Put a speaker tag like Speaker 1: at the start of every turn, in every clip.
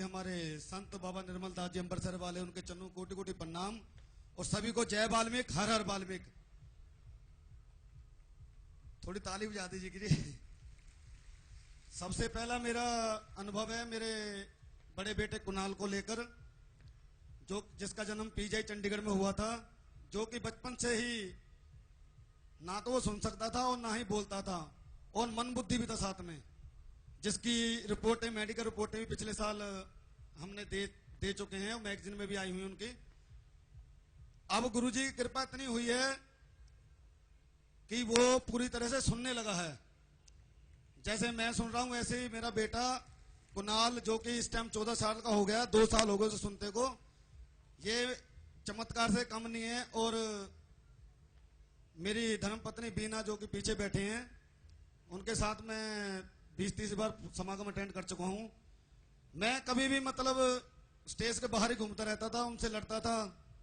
Speaker 1: के हमारे संत बाबा निर्मल दास जी अम्बरसर वाले, उनके चरणों कोटि कोटि प्रणाम। और सभी को जय वाल्मीकि, हर हर वाल्मीकि। थोड़ी ताली बजा दीजिए गिरी। सबसे पहला मेरा अनुभव है मेरे बड़े बेटे कुणाल को लेकर, जो जिसका जन्म पीजीआई चंडीगढ़ में हुआ था, जो कि बचपन से ही ना तो वो सुन सकता था और ना ही बोलता था, और मन बुद्धि भी था साथ में, जिसकी रिपोर्टें, मेडिकल रिपोर्टें भी पिछले साल हमने दे चुके हैं और मैगजीन में भी आई हुई उनकी। अब गुरुजी की कृपा इतनी हुई है कि वो पूरी तरह से सुनने लगा है। जैसे मैं सुन रहा हूं वैसे ही मेरा बेटा कुणाल, जो कि इस टाइम 14 साल का हो गया, 2 साल हो गए उसे सुनते को, ये चमत्कार से कम नहीं है। और मेरी धर्मपत्नी बीना, जो कि पीछे बैठे हैं, उनके साथ मैं 20-30 बार समागम अटेंड कर चुका हूं। मैं कभी भी मतलब स्टेज के बाहर ही घूमता रहता था, उनसे लड़ता था,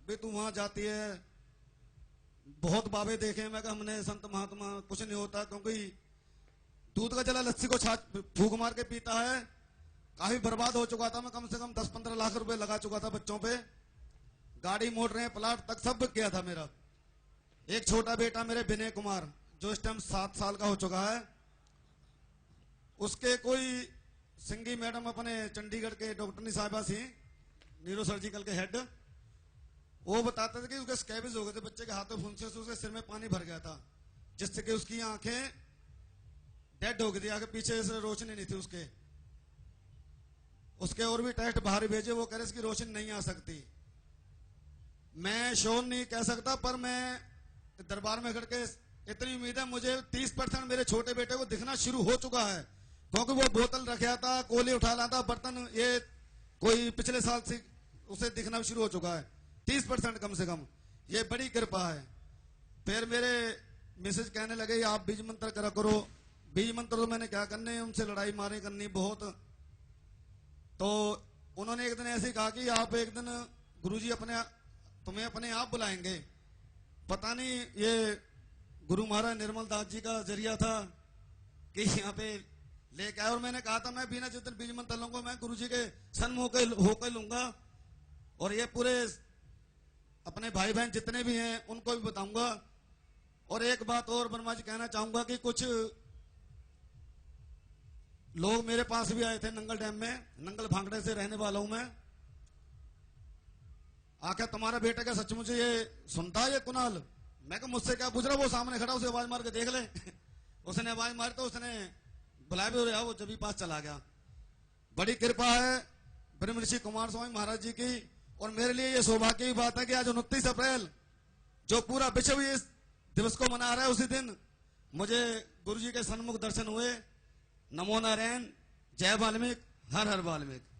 Speaker 1: बे तू वहां जाती है, बहुत बाबे देखे। मैं कहा हमने संत महात्मा, कुछ नहीं होता, क्योंकि दूध का जला लस्सी को छाछ फूक मार के पीता है। काफी बर्बाद हो चुका था मैं, कम से कम 10-15 लाख रुपए लगा चुका था बच्चों पे, गाड़ी मोड़ रहे हैं, प्लाट तक सब बिक गया था मेरा। एक छोटा बेटा मेरे विनय कुमार, जो इस टाइम 7 साल का हो चुका है, उसके कोई सिंगी मैडम, अपने चंडीगढ़ के डॉक्टरनी साहिबा थी, न्यूरो सर्जिकल के हेड, वो बताते थे कि उसके स्कैबिज हो गए थे बच्चे के हाथों, फुंसे से उसके सिर में पानी भर गया था, जिससे कि उसकी आंखें डेड हो गई थी, आगे पीछे से रोशनी नहीं थी उसके और भी टेस्ट बाहर भेजे, वो कह रहे इसकी रोशनी नहीं आ सकती। मैं श्योर नहीं कह सकता, पर मैं दरबार में खड़ के इतनी उम्मीद है मुझे 30% मेरे छोटे बेटे को दिखना शुरू हो चुका है, क्योंकि वो बोतल रखा था, कोले उठा लाता, बर्तन, ये कोई पिछले साल से उसे दिखना शुरू हो चुका है, 30% कम से कम। ये बड़ी कृपा है। फिर मेरे मिसेज कहने लगे आप बीज मंत्र करा करो। बीज मंत्र तो मैंने क्या करने, उनसे लड़ाई मारे करनी बहुत। तो उन्होंने एक दिन ऐसे कहा कि आप एक दिन गुरुजी तुम्हें अपने आप बुलाएंगे। पता नहीं ये गुरु महाराज निर्मल दास जी का जरिया था कि यहाँ पे लेके आए, और मैंने कहा था मैं बिना जिस दिन बीज मंत्र लूंगा मैं गुरुजी के सन्मुख होकर लूंगा, और ये पूरे अपने भाई बहन जितने भी हैं उनको भी बताऊंगा। और एक बात और ब्रह्मा जी कहना चाहूंगा कि कुछ लोग मेरे पास भी आए थे नंगल डैम में, नंगल भांगड़े से रहने वाला हूं मैं। आखिर तुम्हारा बेटा क्या सचमुच ये सुनता है ये कुणाल? मैं कहा मुझसे क्या पूछ रहा, वो सामने खड़ा, उसे आवाज मार के देख ले। उसने आवाज मारी तो उसने बुलाया भी, वो जब भी पास चला गया। बड़ी कृपा है ब्रह्म ऋषि कुमार स्वामी महाराज जी की। और मेरे लिए ये सौभाग्य की बात है कि आज 29 अप्रैल जो पूरा विश्व इस दिवस को मना रहा है, उसी दिन मुझे गुरु जी के सन्मुख दर्शन हुए। नमो नारायण, जय वाल्मीकि, हर हर वाल्मीकि।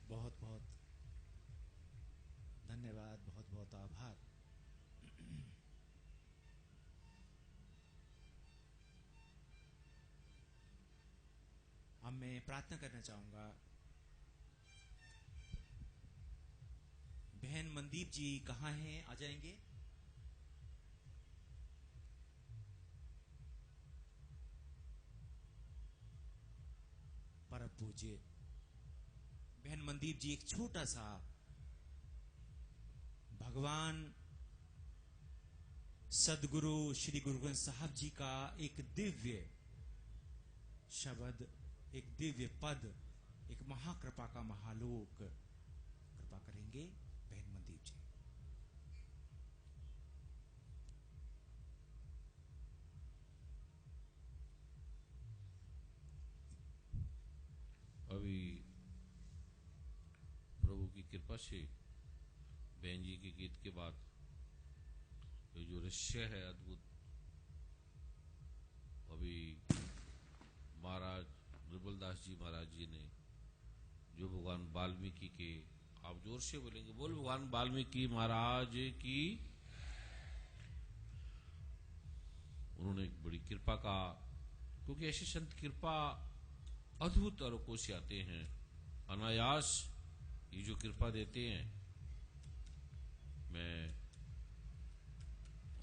Speaker 2: बहुत बहुत धन्यवाद, बहुत बहुत आभार। अब मैं प्रार्थना करना चाहूंगा, बहन मनदीप जी कहाँ हैं, आ जाएंगे? परम पूज्य बहन मनदीप जी एक छोटा सा भगवान सदगुरु श्री गुरु ग्रंथ साहब जी का एक दिव्य शब्द, एक दिव्य पद, एक महाकृपा का महालोक कृपा करेंगे बहन मनदीप जी।
Speaker 3: अभी प्रभु की कृपा से बहन जी के गीत के बाद ये जो रहस्य है अद्भुत, अभी महाराज निर्मलदास जी महाराज जी ने जो भगवान वाल्मीकि के, आप जोर से बोलेंगे, बोल भगवान वाल्मीकि महाराज की। उन्होंने एक बड़ी कृपा का, क्योंकि ऐसे संत कृपा अद्भुत आरोपों से आते हैं, अनायास ये जो कृपा देते हैं। मैं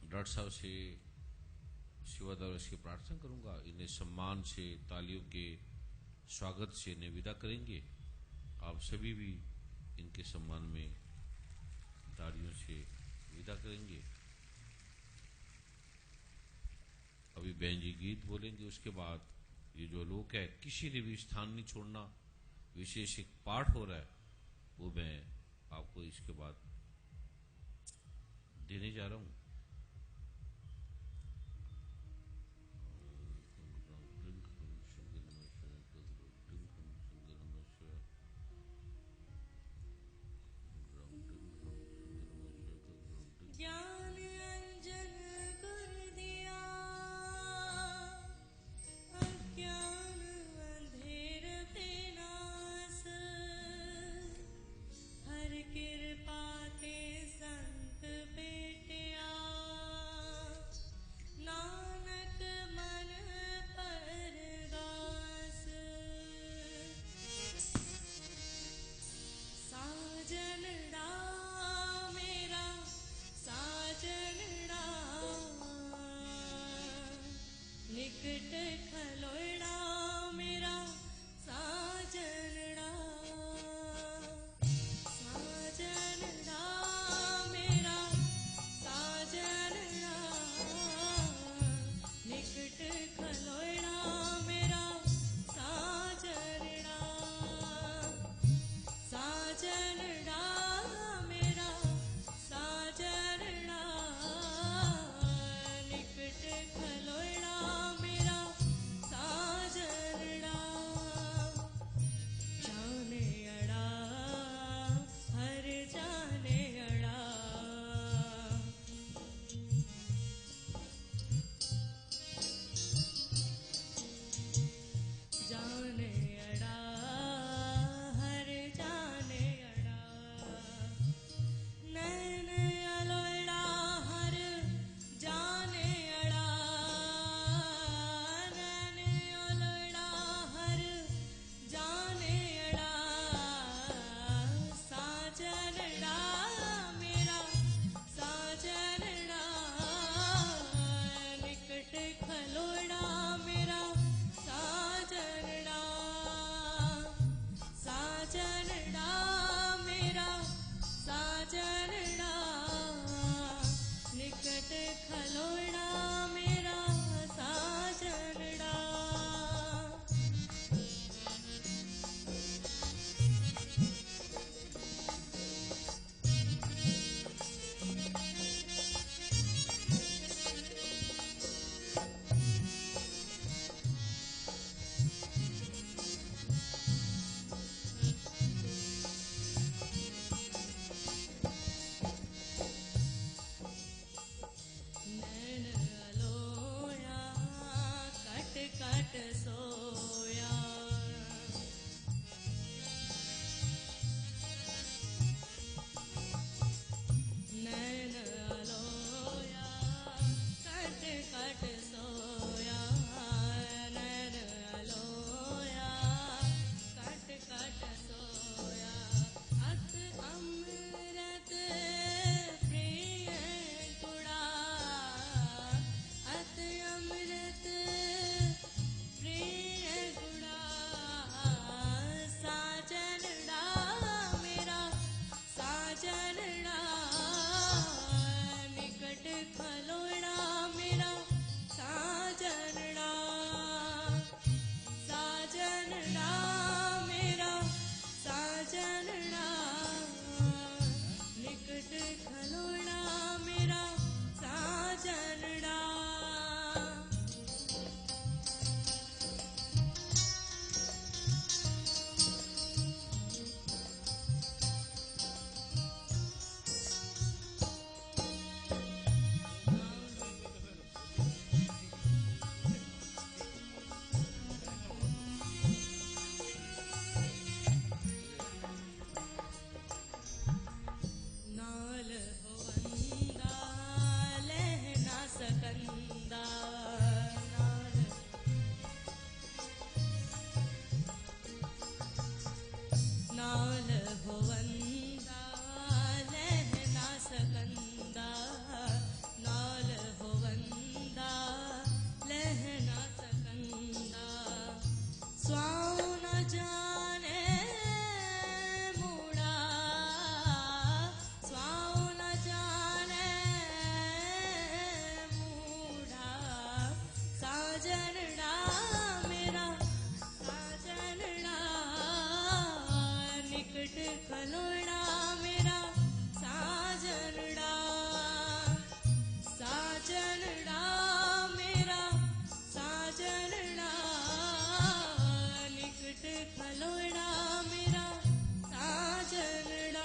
Speaker 3: डॉक्टर साहब से सेवादार की प्रार्थना करूंगा, इन्हें सम्मान से तालियों के स्वागत से निविदा करेंगे। आप सभी भी इनके सम्मान में तालियों से विदा करेंगे। अभी बहन जी गीत बोलेंगे, उसके बाद ये जो लोक है किसी ने भी स्थान नहीं छोड़ना, विशेष एक पाठ हो रहा है वो मैं आपको इसके बाद देने जा रहा हूं।
Speaker 4: ज्ञान अंजन कर दिया, अज्ञान अंधेर ते नास, हर कृपा ते संत पेटिया, जाने मूड़ा स्वाओ न जाने मूड़ा साजनड़ा मेरा साजनड़ा निकट खलोड़ा मेरा साजनड़ा साजनड़ा मेरा साजनड़ा निकट खलोड़ा मेरा साजनड़ा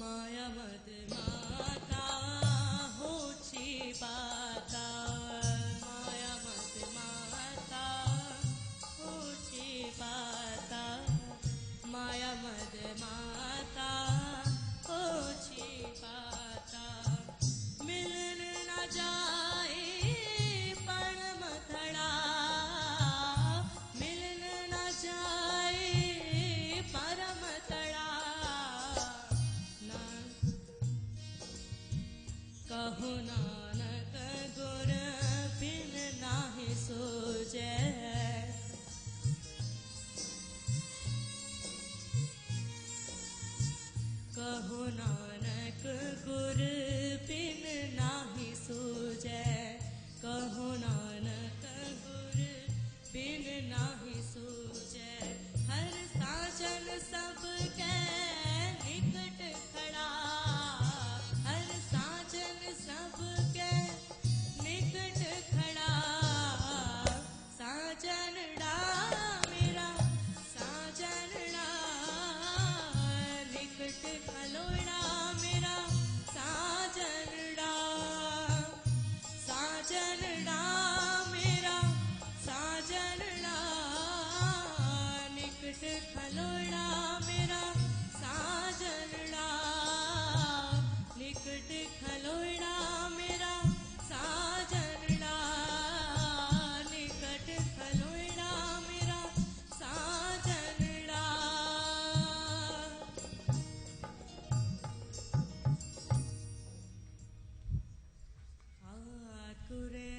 Speaker 4: माया मद माता हो छिपाता माया मद माता हो छिपाता माया मद माता हो छिपाता मिलन न जाए पण मथड़ा मिलन न जाए परम तड़ा कहो नानक गुर बिन नाहि सोजै कहो नानक गुर बिन नाहि सोजै कहो नानक गुर बिन नाहि सोजै हर साजन सब कै निकट खड़ा हर साजन सब के निकट खड़ा साजनड़ा मेरा साजनड़ा निकट खलोड़ा मेरा साजनड़ा साजनड़ा मेरा साजनड़ा निकट खलोड़ा मेरा साजनड़ा निकट खलोड़ा मेरा साजनड़ा निकट खलोड़ा मेरा साजनड़ा आकुरे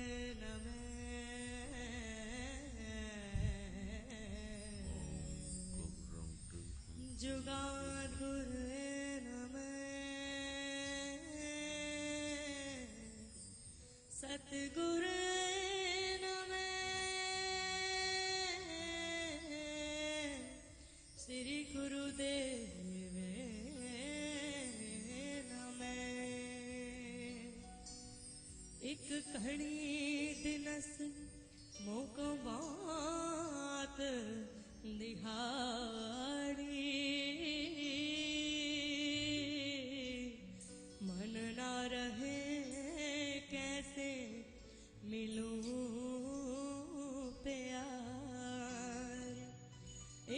Speaker 4: जुगाकुर सतगुर श्री गुरुदेव एक कहानी दिनस मोको बात दिहाड़ी मन ना रहे कैसे मिलूं प्यार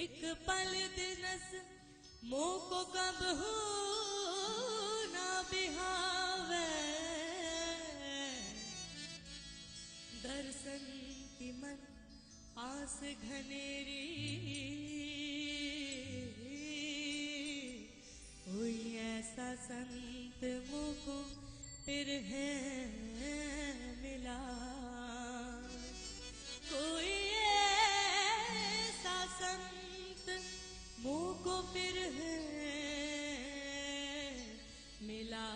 Speaker 4: एक पल दिनस मोको कब हो ना बिहावे दर्शन की मन आस घनेरी कोई ऐसा संत मुझको फिर है मिला कोई ऐसा संत मुझको फिर है मिला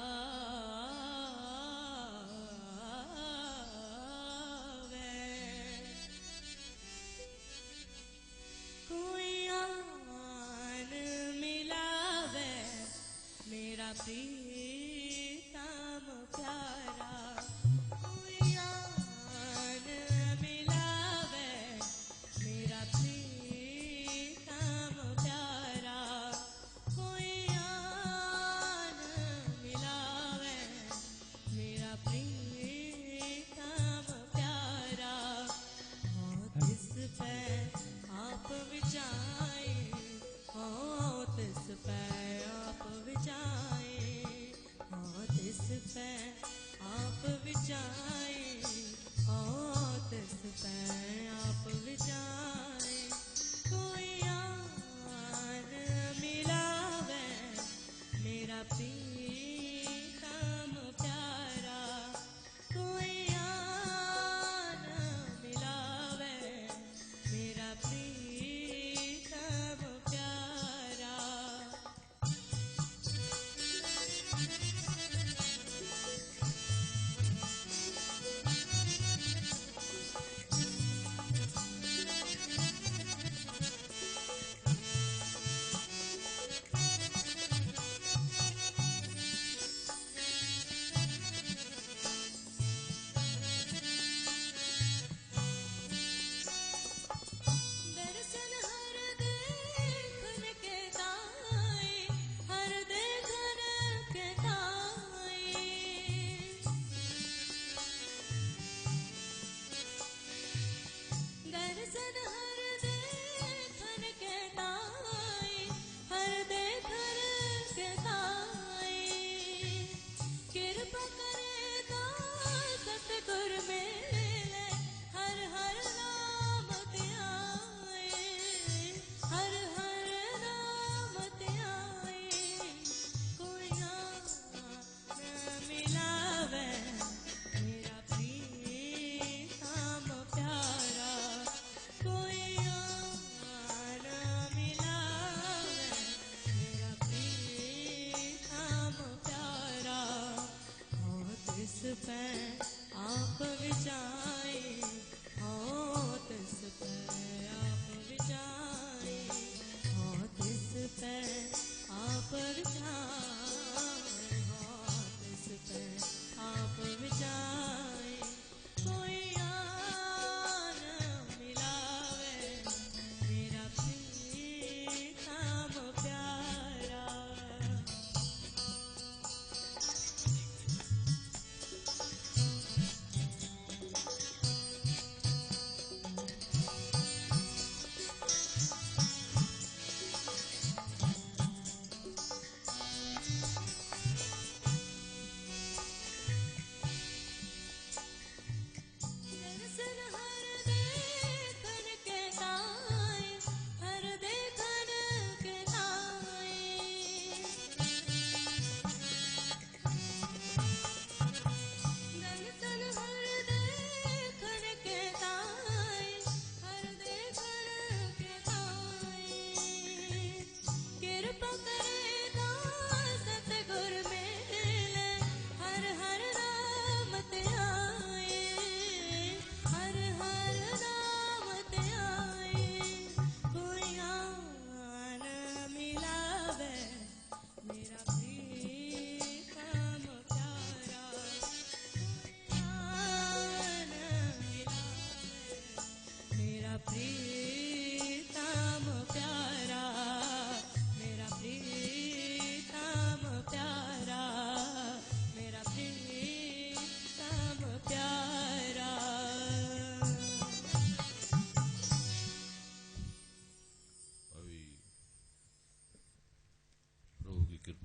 Speaker 4: कोई आन मिलावे मेरा प्रीतम प्यारा कोई आन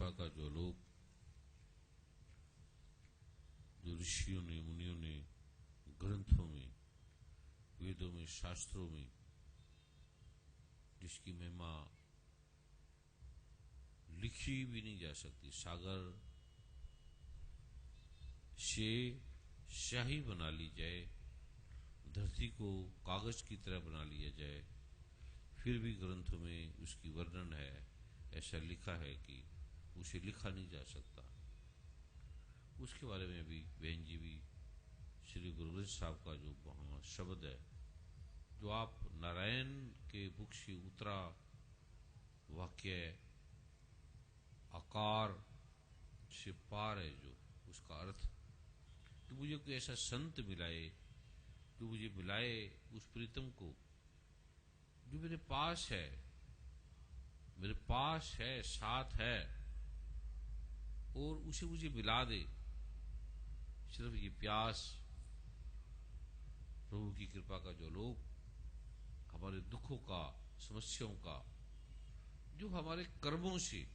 Speaker 3: कृपा का जो लोग, जो ऋषियों ने, मुनियों ने ग्रंथों में, वेदों में, शास्त्रों में जिसकी महिमा लिखी भी नहीं जा सकती, सागर से शाही बना ली जाए, धरती को कागज की तरह बना लिया जाए, फिर भी ग्रंथों में उसकी वर्णन है, ऐसा लिखा है कि उसे लिखा नहीं जा सकता। उसके बारे में भी बहन जी भी श्री गुरु ग्रंथ साहब का जो वहाँ शब्द है, जो आप नारायण के मुख से उतरा वाक्य आकार से पार है, जो उसका अर्थ कि मुझे कोई ऐसा संत मिलाए जो मुझे मिलाए उस प्रीतम को जो मेरे पास है, मेरे पास है, साथ है, और उसे मुझे मिला दे। सिर्फ ये प्यास, प्रभु की कृपा का जो लोग हमारे दुखों का, समस्याओं का, जो हमारे कर्मों से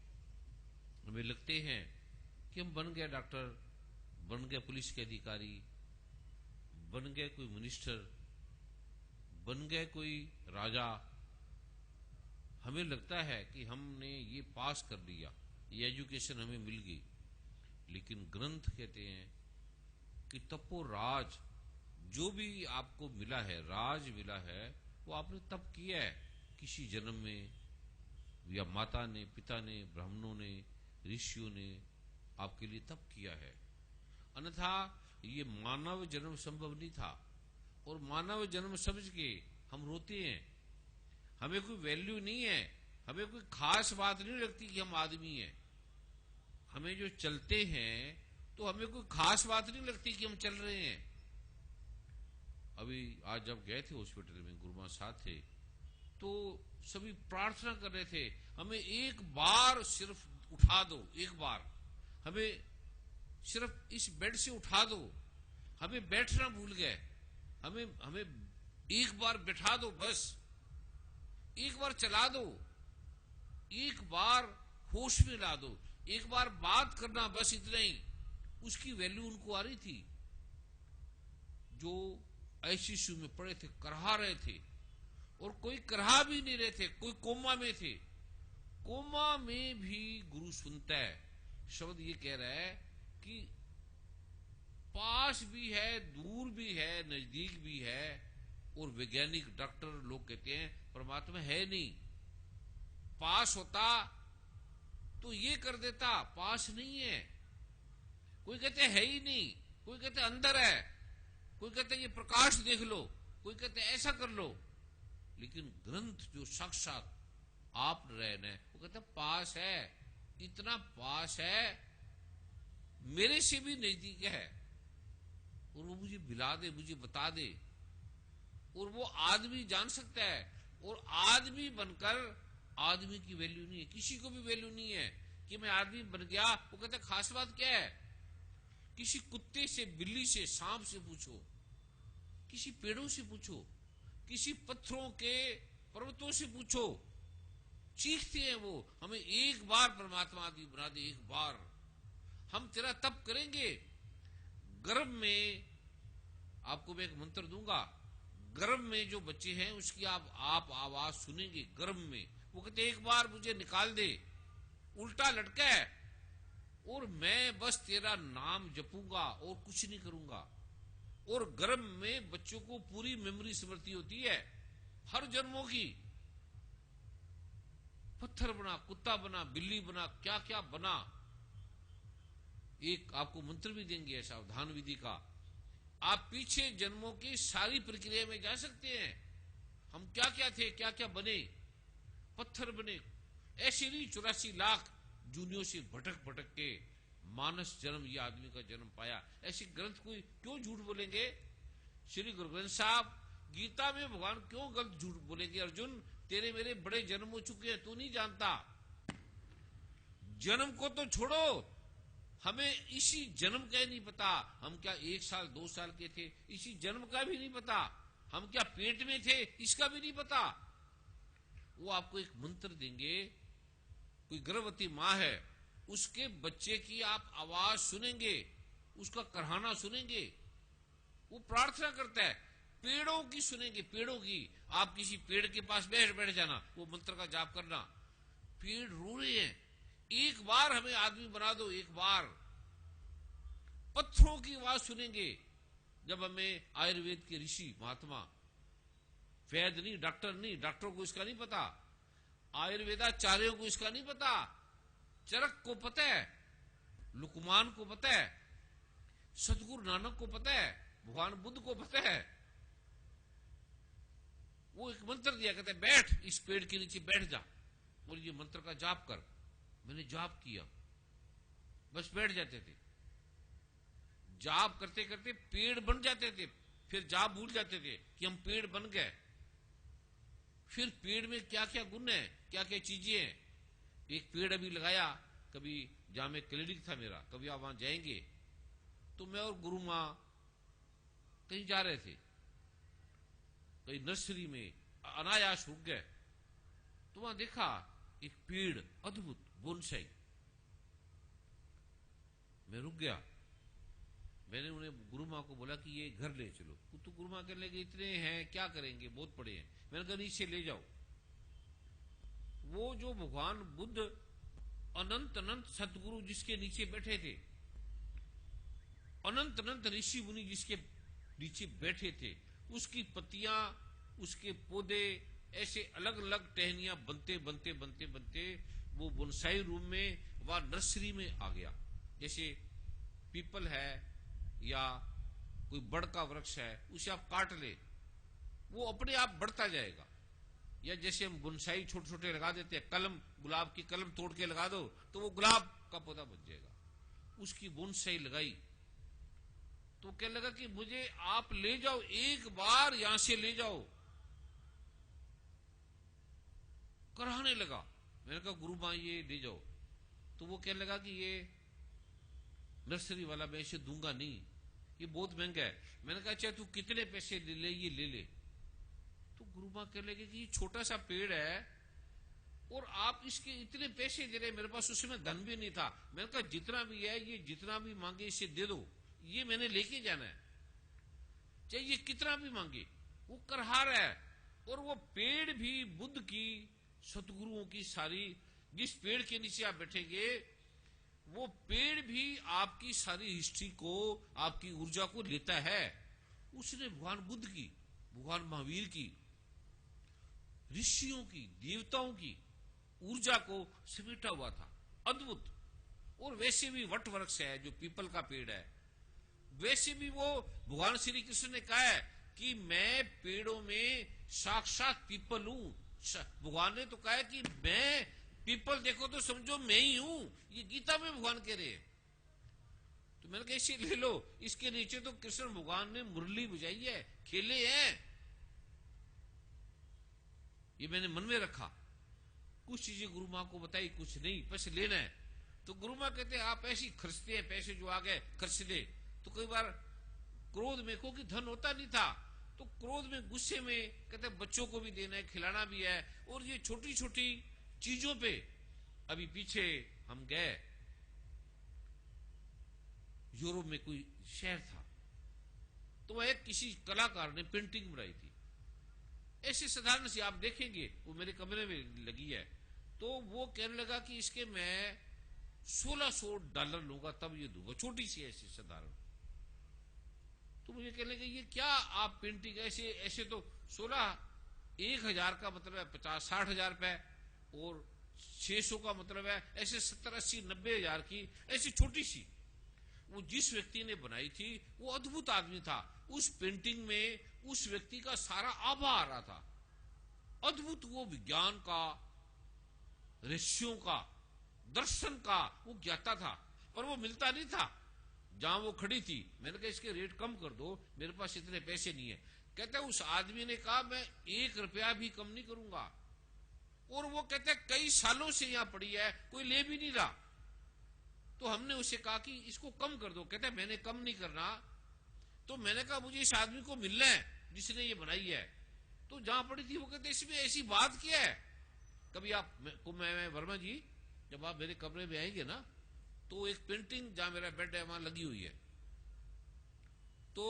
Speaker 3: हमें लगते हैं कि हम बन गए डॉक्टर, बन गए पुलिस के अधिकारी, बन गए कोई मिनिस्टर, बन गए कोई राजा, हमें लगता है कि हमने ये पास कर लिया, ये एजुकेशन हमें मिल गई। लेकिन ग्रंथ कहते हैं कि तपो राज, जो भी आपको मिला है, राज मिला है, वो आपने तप किया है किसी जन्म में, या माता ने, पिता ने, ब्राह्मणों ने, ऋषियों ने आपके लिए तप किया है। अन्यथा ये मानव जन्म संभव नहीं था। और मानव जन्म समझ के हम रोते हैं, हमें कोई वैल्यू नहीं है, हमें कोई खास बात नहीं लगती कि हम आदमी हैं। हमें जो चलते हैं तो हमें कोई खास बात नहीं लगती कि हम चल रहे हैं। अभी आज जब गए थे हॉस्पिटल में, गुरुमा साथ थे, तो सभी प्रार्थना कर रहे थे, हमें एक बार सिर्फ उठा दो, एक बार हमें सिर्फ इस बेड से उठा दो, हमें बैठना भूल गए, हमें एक बार बैठा दो, बस एक बार चला दो, एक बार होश में ला दो, एक बार बात करना, बस इतना ही। उसकी वैल्यू उनको आ रही थी। जो आईसीयू में पड़े थे, करहा रहे थे, और कोई करहा भी नहीं रहे थे, कोई कोमा में थे, कोमा में भी गुरु सुनता है। शब्द ये कह रहा है कि पास भी है, दूर भी है, नजदीक भी है, और वैज्ञानिक डॉक्टर लोग कहते हैं परमात्मा है नहीं। पास होता तो ये कर देता, पास नहीं है। कोई कहते है ही नहीं, कोई कहते अंदर है, कोई कहते ये प्रकाश देख लो, कोई कहते ऐसा कर लो। लेकिन ग्रंथ जो साक्षात आप रहना है, वो कहते पास है, इतना पास है, मेरे से भी नजदीक है, और वो मुझे मिला दे, मुझे बता दे, और वो आदमी जान सकता है। और आदमी बनकर आदमी की वैल्यू नहीं है, किसी को भी वैल्यू नहीं है कि मैं आदमी बन गया। वो कहते खास बात क्या है? किसी कुत्ते से, बिल्ली से, सांप से पूछो, किसी पेड़ों से पूछो, किसी पत्थरों के, पर्वतों से पूछो, चीखते हैं वो, हमें एक बार परमात्मा आदि बना दे, एक बार हम तेरा तप करेंगे। गर्भ में आपको मैं एक मंत्र दूंगा, गर्भ में जो बच्चे हैं उसकी आप आवाज सुनेंगे गर्भ में। वो कहते एक बार मुझे निकाल दे, उल्टा लटका है, और मैं बस तेरा नाम जपूंगा और कुछ नहीं करूंगा। और गर्भ में बच्चों को पूरी मेमोरी स्मृति होती है हर जन्मों की। पत्थर बना, कुत्ता बना, बिल्ली बना, क्या क्या बना। एक आपको मंत्र भी देंगे सावधान विधि का, आप पीछे जन्मों की सारी प्रक्रिया में जा सकते हैं। हम क्या क्या थे, क्या क्या बने, पत्थर बने, ऐसे नहीं 84 लाख जूनियों से भटक भटक के मानस जन्म ये आदमी का जन्म पाया। ऐसे ग्रंथ कोई क्यों झूठ बोलेंगे? श्री गुरु ग्रंथ साहब गीता में भगवान क्यों गलत झूठ बोलेंगे? अर्जुन तेरे मेरे बड़े जन्म हो चुके हैं, तू नहीं जानता। जन्म को तो छोड़ो, हमें इसी जन्म का ही नहीं पता हम क्या 1 साल 2 साल के थे, इसी जन्म का भी नहीं पता हम क्या पेट में थे, इसका भी नहीं पता। वो आपको एक मंत्र देंगे। कोई गर्भवती माँ है, उसके बच्चे की आप आवाज सुनेंगे, उसका करहाना सुनेंगे, वो प्रार्थना करता है। पेड़ों की सुनेंगे, पेड़ों की। आप किसी पेड़ के पास बैठ जाना, वो मंत्र का जाप करना, पेड़ रो रहे हैं, एक बार हमें आदमी बना दो, एक बार। पत्थरों की आवाज सुनेंगे। जब हमें आयुर्वेद के ऋषि महात्मा, वैद्य नहीं, डॉक्टर नहीं, डॉक्टरों को इसका नहीं पता, आयुर्वेदाचार्यों को इसका नहीं पता, चरक को पता है, लुकमान को पता है, सतगुरु नानक को पता है, भगवान बुद्ध को पता है। वो एक मंत्र दिया, कहते हैं बैठ, इस पेड़ के नीचे बैठ जा और ये मंत्र का जाप कर। मैंने जाप किया, बस बैठ जाते थे। जाप करते करते पेड़ बन जाते थे, फिर जाप भूल जाते थे कि हम पेड़ बन गए। फिर पेड़ में क्या क्या गुण है, क्या क्या चीजें हैं। एक पेड़ अभी लगाया, कभी जहां में क्लिनिक था मेरा, कभी आप वहां जाएंगे तो मैं और गुरु मां कहीं जा रहे थे, कहीं नर्सरी में अनायास रुक गए, तो वहां देखा एक पेड़ अद्भुत बोनसाई। मैं रुक गया, मैंने उन्हें गुरु मां को बोला कि ये घर ले चलो। तो गुरु मां कहने लगे इतने हैं क्या करेंगे, बहुत पड़े हैं। मैंने कहा नीचे ले जाओ। वो जो भगवान बुद्ध अनंत अनंत सतगुरु जिसके नीचे बैठे थे, अनंत अनंत ऋषि मुनि जिसके नीचे बैठे थे, उसकी पत्तियां, उसके पौधे ऐसे अलग अलग टहनियां बनते बनते बनते बनते वो बोनसाई रूम में व नर्सरी में आ गया। जैसे पीपल है या कोई बड़ का वृक्ष है, उसे आप काट ले, वो अपने आप बढ़ता जाएगा। या जैसे हम बोनसाई छोटे छोटे लगा देते हैं, कलम, गुलाब की कलम तोड़ के लगा दो तो वो गुलाब का पौधा बन जाएगा। उसकी बोनसाई लगाई तो क्या लगा कि मुझे आप ले जाओ, एक बार यहां से ले जाओ। कराने लगा। मैंने कहा गुरु मां ये ले जाओ। तो वो कहने लगा कि ये नर्सरी वाला मैं इसे दूंगा नहीं, ये बहुत महंगा है। मैंने कहा अच्छा तू कितने पैसे ले ले, ये ले ले। तो गुरु मां कहने लगे कि ये छोटा सा पेड़ है और आप इसके इतने पैसे दे रहे, मेरे पास उसमें धन भी नहीं था। मैंने कहा जितना भी है, ये जितना भी मांगे इसे दे दो, ये मैंने लेके जाना है, चाहे ये कितना भी मांगे। वो करहार है। और वो पेड़ भी बुद्ध की, सतगुरुओं की सारी, जिस पेड़ के नीचे आप बैठेंगे वो पेड़ भी आपकी सारी हिस्ट्री को, आपकी ऊर्जा को लेता है। उसने भगवान बुद्ध की, भगवान महावीर की, ऋषियों की, देवताओं की ऊर्जा को समेटा हुआ था। अद्भुत। और वैसे भी वट वृक्ष है जो पीपल का पेड़ है, वैसे भी वो भगवान श्री कृष्ण ने कहा है कि मैं पेड़ों में साक्षात पीपल हूं। भगवान ने तो कहा है कि मैं पीपल देखो तो समझो मैं ही हूं। ये गीता में भगवान कह रहे हैं। तो मैंने कहा इसे ले लो। इसके नीचे तो कृष्ण भगवान ने मुरली बजाई है, खेले हैं। ये मैंने मन में रखा। कुछ चीजें गुरु मां को बताई, कुछ नहीं, पैसे लेना है। तो गुरु मां कहते हैं आप ऐसी खर्चते हैं, पैसे जो आ गए खर्च ले। तो कई बार क्रोध में, क्योंकि धन होता नहीं था, तो क्रोध में, गुस्से में कहते बच्चों को भी देना है, खिलाना भी है। और ये छोटी छोटी चीजों पे, अभी पीछे हम गए, यूरोप में कोई शहर था, तो वह एक किसी कलाकार ने पेंटिंग बनाई थी। ऐसे साधारण सी आप देखेंगे, वो मेरे कमरे में लगी है। तो वो कहने लगा कि इसके मैं $1600 लूंगा तब ये दूंगा, छोटी सी ऐसी साधारण। तो मुझे कहने लगे ये क्या आप पेंटिंग ऐसे ऐसे, तो 1000 का मतलब है 50-60 हजार रुपए, और 600 का मतलब है ऐसे 70-80-90 हजार की ऐसी छोटी सी। वो जिस व्यक्ति ने बनाई थी वो अद्भुत आदमी था। उस पेंटिंग में उस व्यक्ति का सारा आभा आ रहा था। अद्भुत, वो विज्ञान का, ऋषियों का, दर्शन का वो ज्ञाता था, पर वो मिलता नहीं था जहां वो खड़ी थी। मैंने कहा इसके रेट कम कर दो, मेरे पास इतने पैसे नहीं है। कहता उस आदमी ने कहा मैं 1 रुपया भी कम नहीं करूंगा। और वो कहते कई सालों से यहां पड़ी है, कोई ले भी नहीं रहा। तो हमने उसे कहा कि इसको कम कर दो। कहता मैंने कम नहीं करना। तो मैंने कहा मुझे इस आदमी को मिलना है जिसने ये बनाई है। तो जहां पड़ी थी वो कहते इसमें ऐसी बात क्या है। कभी आप मैं वर्मा जी, जब आप मेरे कमरे में आएंगे ना तो एक पेंटिंग जहां मेरा बेड है वहां लगी हुई है, तो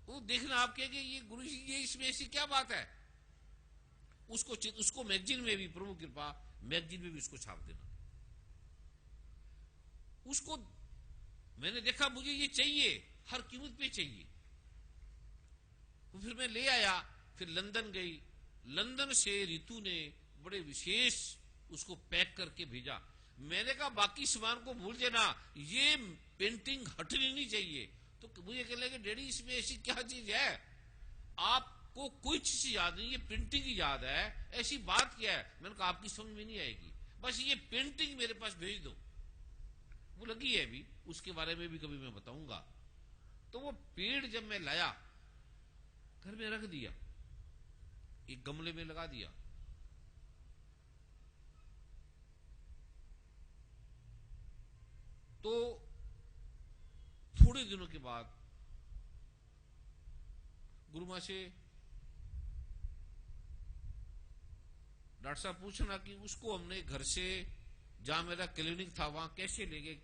Speaker 3: वो देखना आप कहेंगे ये गुरु जी ये इसमें ऐसी क्या बात है, उसको मैगजीन में भी, प्रभु कृपा मैगजीन में भी उसको छाप देना। उसको मैंने देखा मुझे ये चाहिए, हर कीमत पे चाहिए, तो फिर मैं ले आया। फिर लंदन गई, लंदन से रितु ने बड़े विशेष उसको पैक करके भेजा। मैंने कहा बाकी सामान को भूल देना, ये पेंटिंग हटनी नहीं चाहिए। तो मुझे कहने लगे डैडी इसमें ऐसी क्या चीज है, आपको कोई चीज याद नहीं, ये पेंटिंग ही याद है, ऐसी बात क्या है। मैंने कहा आपकी समझ में नहीं आएगी, बस ये पेंटिंग मेरे पास भेज दो। वो लगी है अभी, उसके बारे में भी कभी मैं बताऊंगा। तो वो पेड़ जब मैं लाया घर में रख दिया, एक गमले में लगा दिया। तो थोड़े दिनों के बाद गुरु मां से डॉक्टर साहब पूछना कि उसको हमने घर से जहां मेरा क्लिनिक था वहां कैसे ले गए,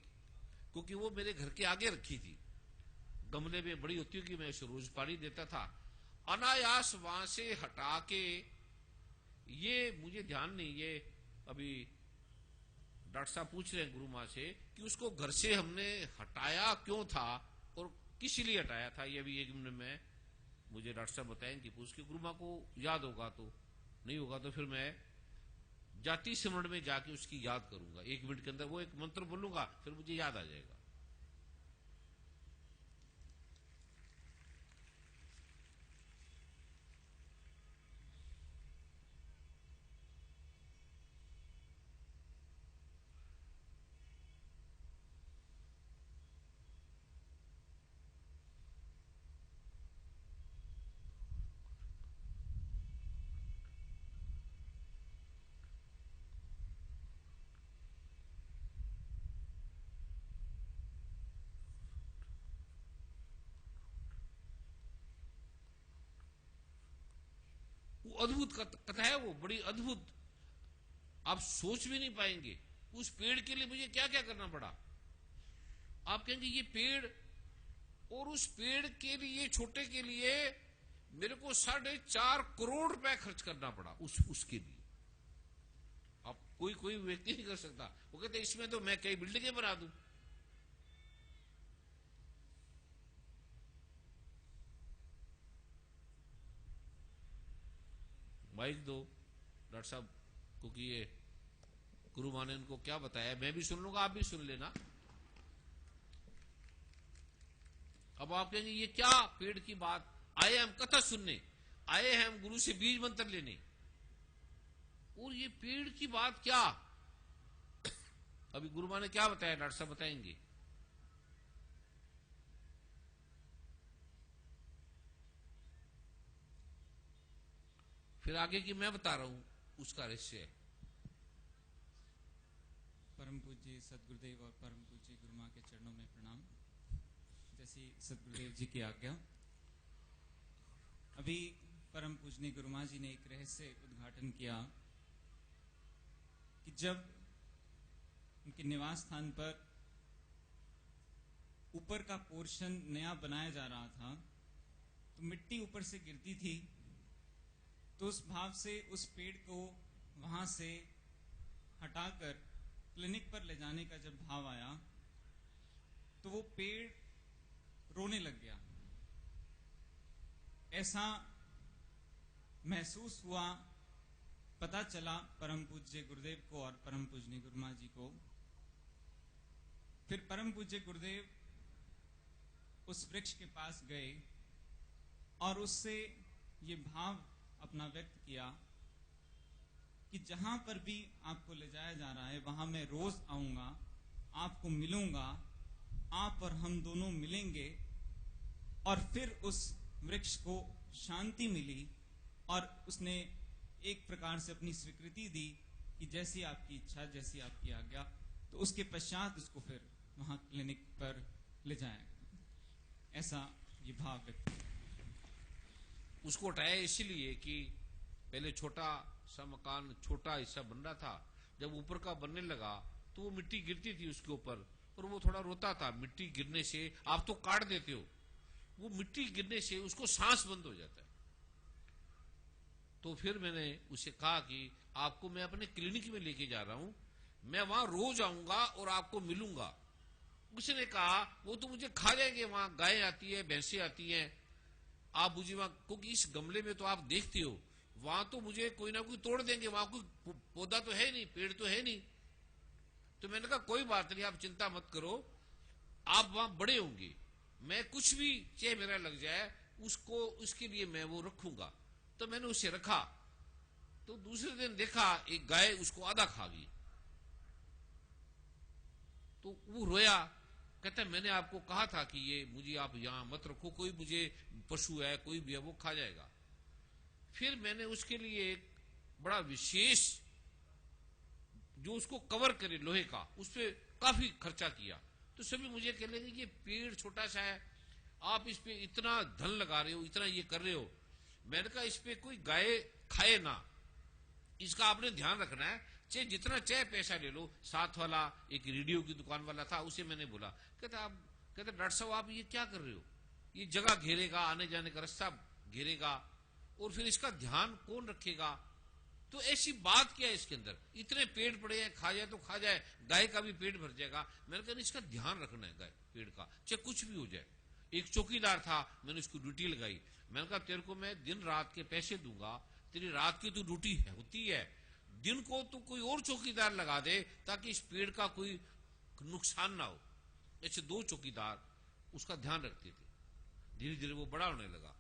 Speaker 3: क्योंकि वो मेरे घर के आगे रखी थी, गमले में बड़ी होती कि मैं उसे रोज पानी देता था। अनायास वहां से हटा के, ये मुझे ध्यान नहीं, ये अभी डॉक्टर साहब पूछ रहे हैं गुरु मां से कि उसको घर से हमने हटाया क्यों था और किस लिए हटाया था। ये भी एक मिनट में मुझे डॉक्टर साहब बताएंगे, पूछ के गुरु मां को याद होगा तो, नहीं होगा तो फिर मैं जाति स्मरण में जाके उसकी याद करूंगा। 1 मिनट के अंदर वो एक मंत्र बोलूंगा, फिर मुझे याद आ जाएगा। वो अद्भुत कथा है, वो बड़ी अद्भुत, आप सोच भी नहीं पाएंगे। उस पेड़ के लिए मुझे क्या क्या करना पड़ा। आप कहेंगे ये पेड़, और उस पेड़ के लिए, छोटे के लिए मेरे को 4.5 करोड़ रुपए खर्च करना पड़ा उसके लिए। अब कोई व्यक्ति नहीं कर सकता। वो कहते इसमें तो मैं कई बिल्डिंगें बना दूं। माइक दो डॉक्टर साहब, क्योंकि ये गुरु मां ने इनको क्या बताया मैं भी सुन लूंगा, आप भी सुन लेना। अब आप कहेंगे ये क्या पेड़ की बात, आए हम कथा सुनने, आए हैं हम गुरु से बीज मंत्र लेने, और ये पेड़ की बात क्या। अभी गुरु मां ने क्या बताया डॉक्टर साहब बताएंगे। फिर आगे की मैं बता रहा हूं उसका रहस्य है।
Speaker 5: परम पूज्य सदगुरुदेव और परम पूज्य गुरु मां के चरणों में प्रणाम। जैसी सदगुरुदेव जी की आज्ञा, अभी परम पूजनीय गुरु मां जी ने एक रहस्य उद्घाटन किया कि जब उनके निवास स्थान पर ऊपर का पोर्शन नया बनाया जा रहा था, तो मिट्टी ऊपर से गिरती थी, तो उस भाव से उस पेड़ को वहां से हटाकर क्लिनिक पर ले जाने का जब भाव आया, तो वो पेड़ रोने लग गया। ऐसा महसूस हुआ, पता चला परम पूज्य गुरुदेव को और परम पूजनीय गुरु मां जी को। फिर परम पूज्य गुरुदेव उस वृक्ष के पास गए और उससे ये भाव अपना व्यक्त किया कि जहां पर भी आपको ले जाया जा रहा है वहां मैं रोज आऊंगा, आपको मिलूंगा, आप और हम दोनों मिलेंगे। और फिर उस वृक्ष को शांति मिली और उसने एक प्रकार से अपनी स्वीकृति दी कि जैसी आपकी इच्छा, जैसी आपकी आज्ञा। तो उसके पश्चात उसको फिर वहां क्लिनिक पर ले जाया। ऐसा ये भाव व्यक्त किया।
Speaker 3: उसको हटाया इसीलिए कि पहले छोटा सा मकान, छोटा हिस्सा बन रहा था, जब ऊपर का बनने लगा तो वो मिट्टी गिरती थी उसके ऊपर, और वो थोड़ा रोता था। मिट्टी गिरने से आप तो काट देते हो, वो मिट्टी गिरने से उसको सांस बंद हो जाता है। तो फिर मैंने उसे कहा कि आपको मैं अपने क्लिनिक में लेके जा रहा हूं, मैं वहां रोज आऊंगा और आपको मिलूंगा। उसने कहा वो तो मुझे खा जाएंगे, वहां गाय आती है, भैंसें आती हैं, आप मुझे वहां, क्योंकि इस गमले में तो आप देखते हो वहां तो मुझे कोई ना कोई तोड़ देंगे, वहां कोई पौधा तो है नहीं, पेड़ तो है नहीं। तो मैंने कहा कोई बात नहीं, आप चिंता मत करो, आप वहां बड़े होंगे, मैं कुछ भी चाहे मेरा लग जाए उसको, उसके लिए मैं वो रखूंगा। तो मैंने उसे रखा। तो दूसरे दिन देखा एक गाय उसको आधा खा गई। तो वो रोया, कहता है मैंने आपको कहा था कि ये मुझे आप यहां मत रखो, कोई मुझे पशु है कोई भी है वो खा जाएगा। फिर मैंने उसके लिए एक बड़ा विशेष जो उसको कवर करे लोहे का, उस पर काफी खर्चा किया। तो सभी मुझे कह लेंगे कि ये पेड़ छोटा सा है, आप इस पे इतना धन लगा रहे हो, इतना ये कर रहे हो। मैंने कहा इस पे कोई गाय खाए ना, इसका आपने ध्यान रखना है, चाहे जितना चाहे पैसा ले लो। साथ वाला एक रेडियो की दुकान वाला था, उसे मैंने बोला, कहता डॉक्टर साहब आप ये क्या कर रहे हो, ये जगह घेरेगा, आने जाने का रास्ता घेरेगा, और फिर इसका ध्यान कौन रखेगा। तो ऐसी बात क्या है इसके अंदर, इतने पेड़ पड़े हैं, खा जाए तो खा जाए, गाय का भी पेट भर जाएगा। मैंने कहा इसका ध्यान रखना है गाय पेड़ का, चाहे कुछ भी हो जाए। एक चौकीदार था, मैंने उसको ड्यूटी लगाई, मैंने कहा तेरे को मैं दिन रात के पैसे दूंगा, तेरी रात की तो ड्यूटी होती है, दिन को तो कोई और चौकीदार लगा दे ताकि इस पेड़ का कोई नुकसान ना हो। ऐसे 2 चौकीदार उसका ध्यान रखते थे। धीरे धीरे वो बड़ा होने लगा।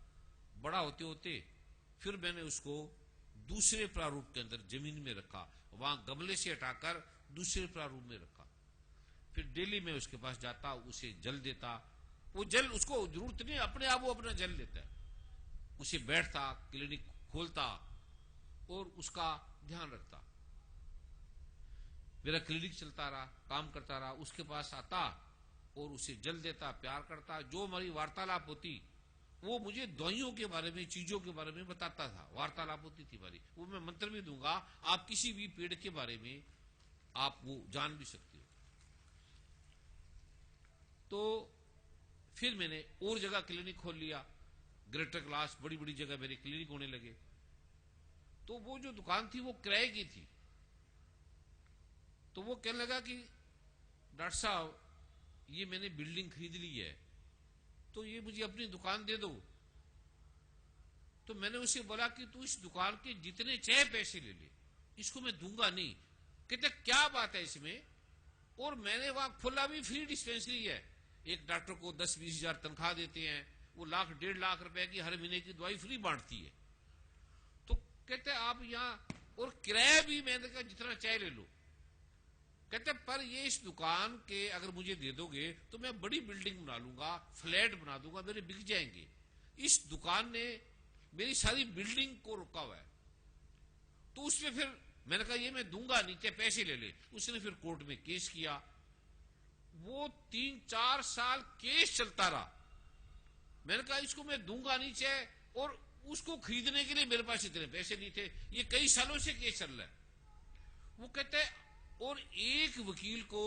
Speaker 3: बड़ा होते होते फिर मैंने उसको दूसरे प्रारूप के अंदर जमीन में रखा, वहां गमले से हटाकर दूसरे प्रारूप में रखा। फिर डेली मैं उसके पास जाता, उसे जल देता। वो जल उसको जरूरत नहीं, अपने आप वो अपना जल लेता है। उसे बैठता, क्लिनिक खोलता और उसका ध्यान रखता। मेरा क्लिनिक चलता रहा, काम करता रहा, उसके पास आता और उसे जल देता, प्यार करता। जो हमारी वार्तालाप होती वो मुझे दवाइयों के बारे में, चीजों के बारे में बताता था, वार्तालाप होती थी हमारी। वो मैं मंत्र भी दूंगा, आप किसी भी पेड़ के बारे में आप वो जान भी सकते हो। तो फिर मैंने और जगह क्लिनिक खोल लिया, ग्रेटर क्लास, बड़ी बड़ी जगह मेरे क्लिनिक होने लगे। तो वो जो दुकान थी वो किराए की थी। तो वो कहने लगा कि डॉक्टर साहब ये मैंने बिल्डिंग खरीद ली है, तो ये मुझे अपनी दुकान दे दो। तो मैंने उसे बोला कि तू इस दुकान के जितने चाहे पैसे ले ले, इसको मैं दूंगा नहीं। कहते क्या बात है इसमें, और मैंने वहां खोला भी फ्री डिस्पेंसरी है। एक डॉक्टर को 10-20 हजार तनख्वाह देते हैं, वो 1-1.5 लाख रुपए की हर महीने की दवाई फ्री बांटती है। तो कहते आप यहां, और किराया भी मैंने कहा जितना चाहे ले लो। कहते पर ये इस दुकान के अगर मुझे दे दोगे तो मैं बड़ी बिल्डिंग बना लूंगा, फ्लैट बना दूंगा, मेरे बिक जाएंगे। इस दुकान ने मेरी सारी बिल्डिंग को रुका हुआ है। तो उसमें फिर मैंने कहा ये मैं दूंगा नहीं, चाहे पैसे ले ले। उसने फिर कोर्ट में केस किया। वो 3-4 साल केस चलता रहा। मैंने कहा इसको मैं दूंगा नहीं, चाहे, और उसको खरीदने के लिए मेरे पास इतने पैसे नहीं थे। ये कई सालों से केस चल रहा है। वो कहते हैं, और एक वकील को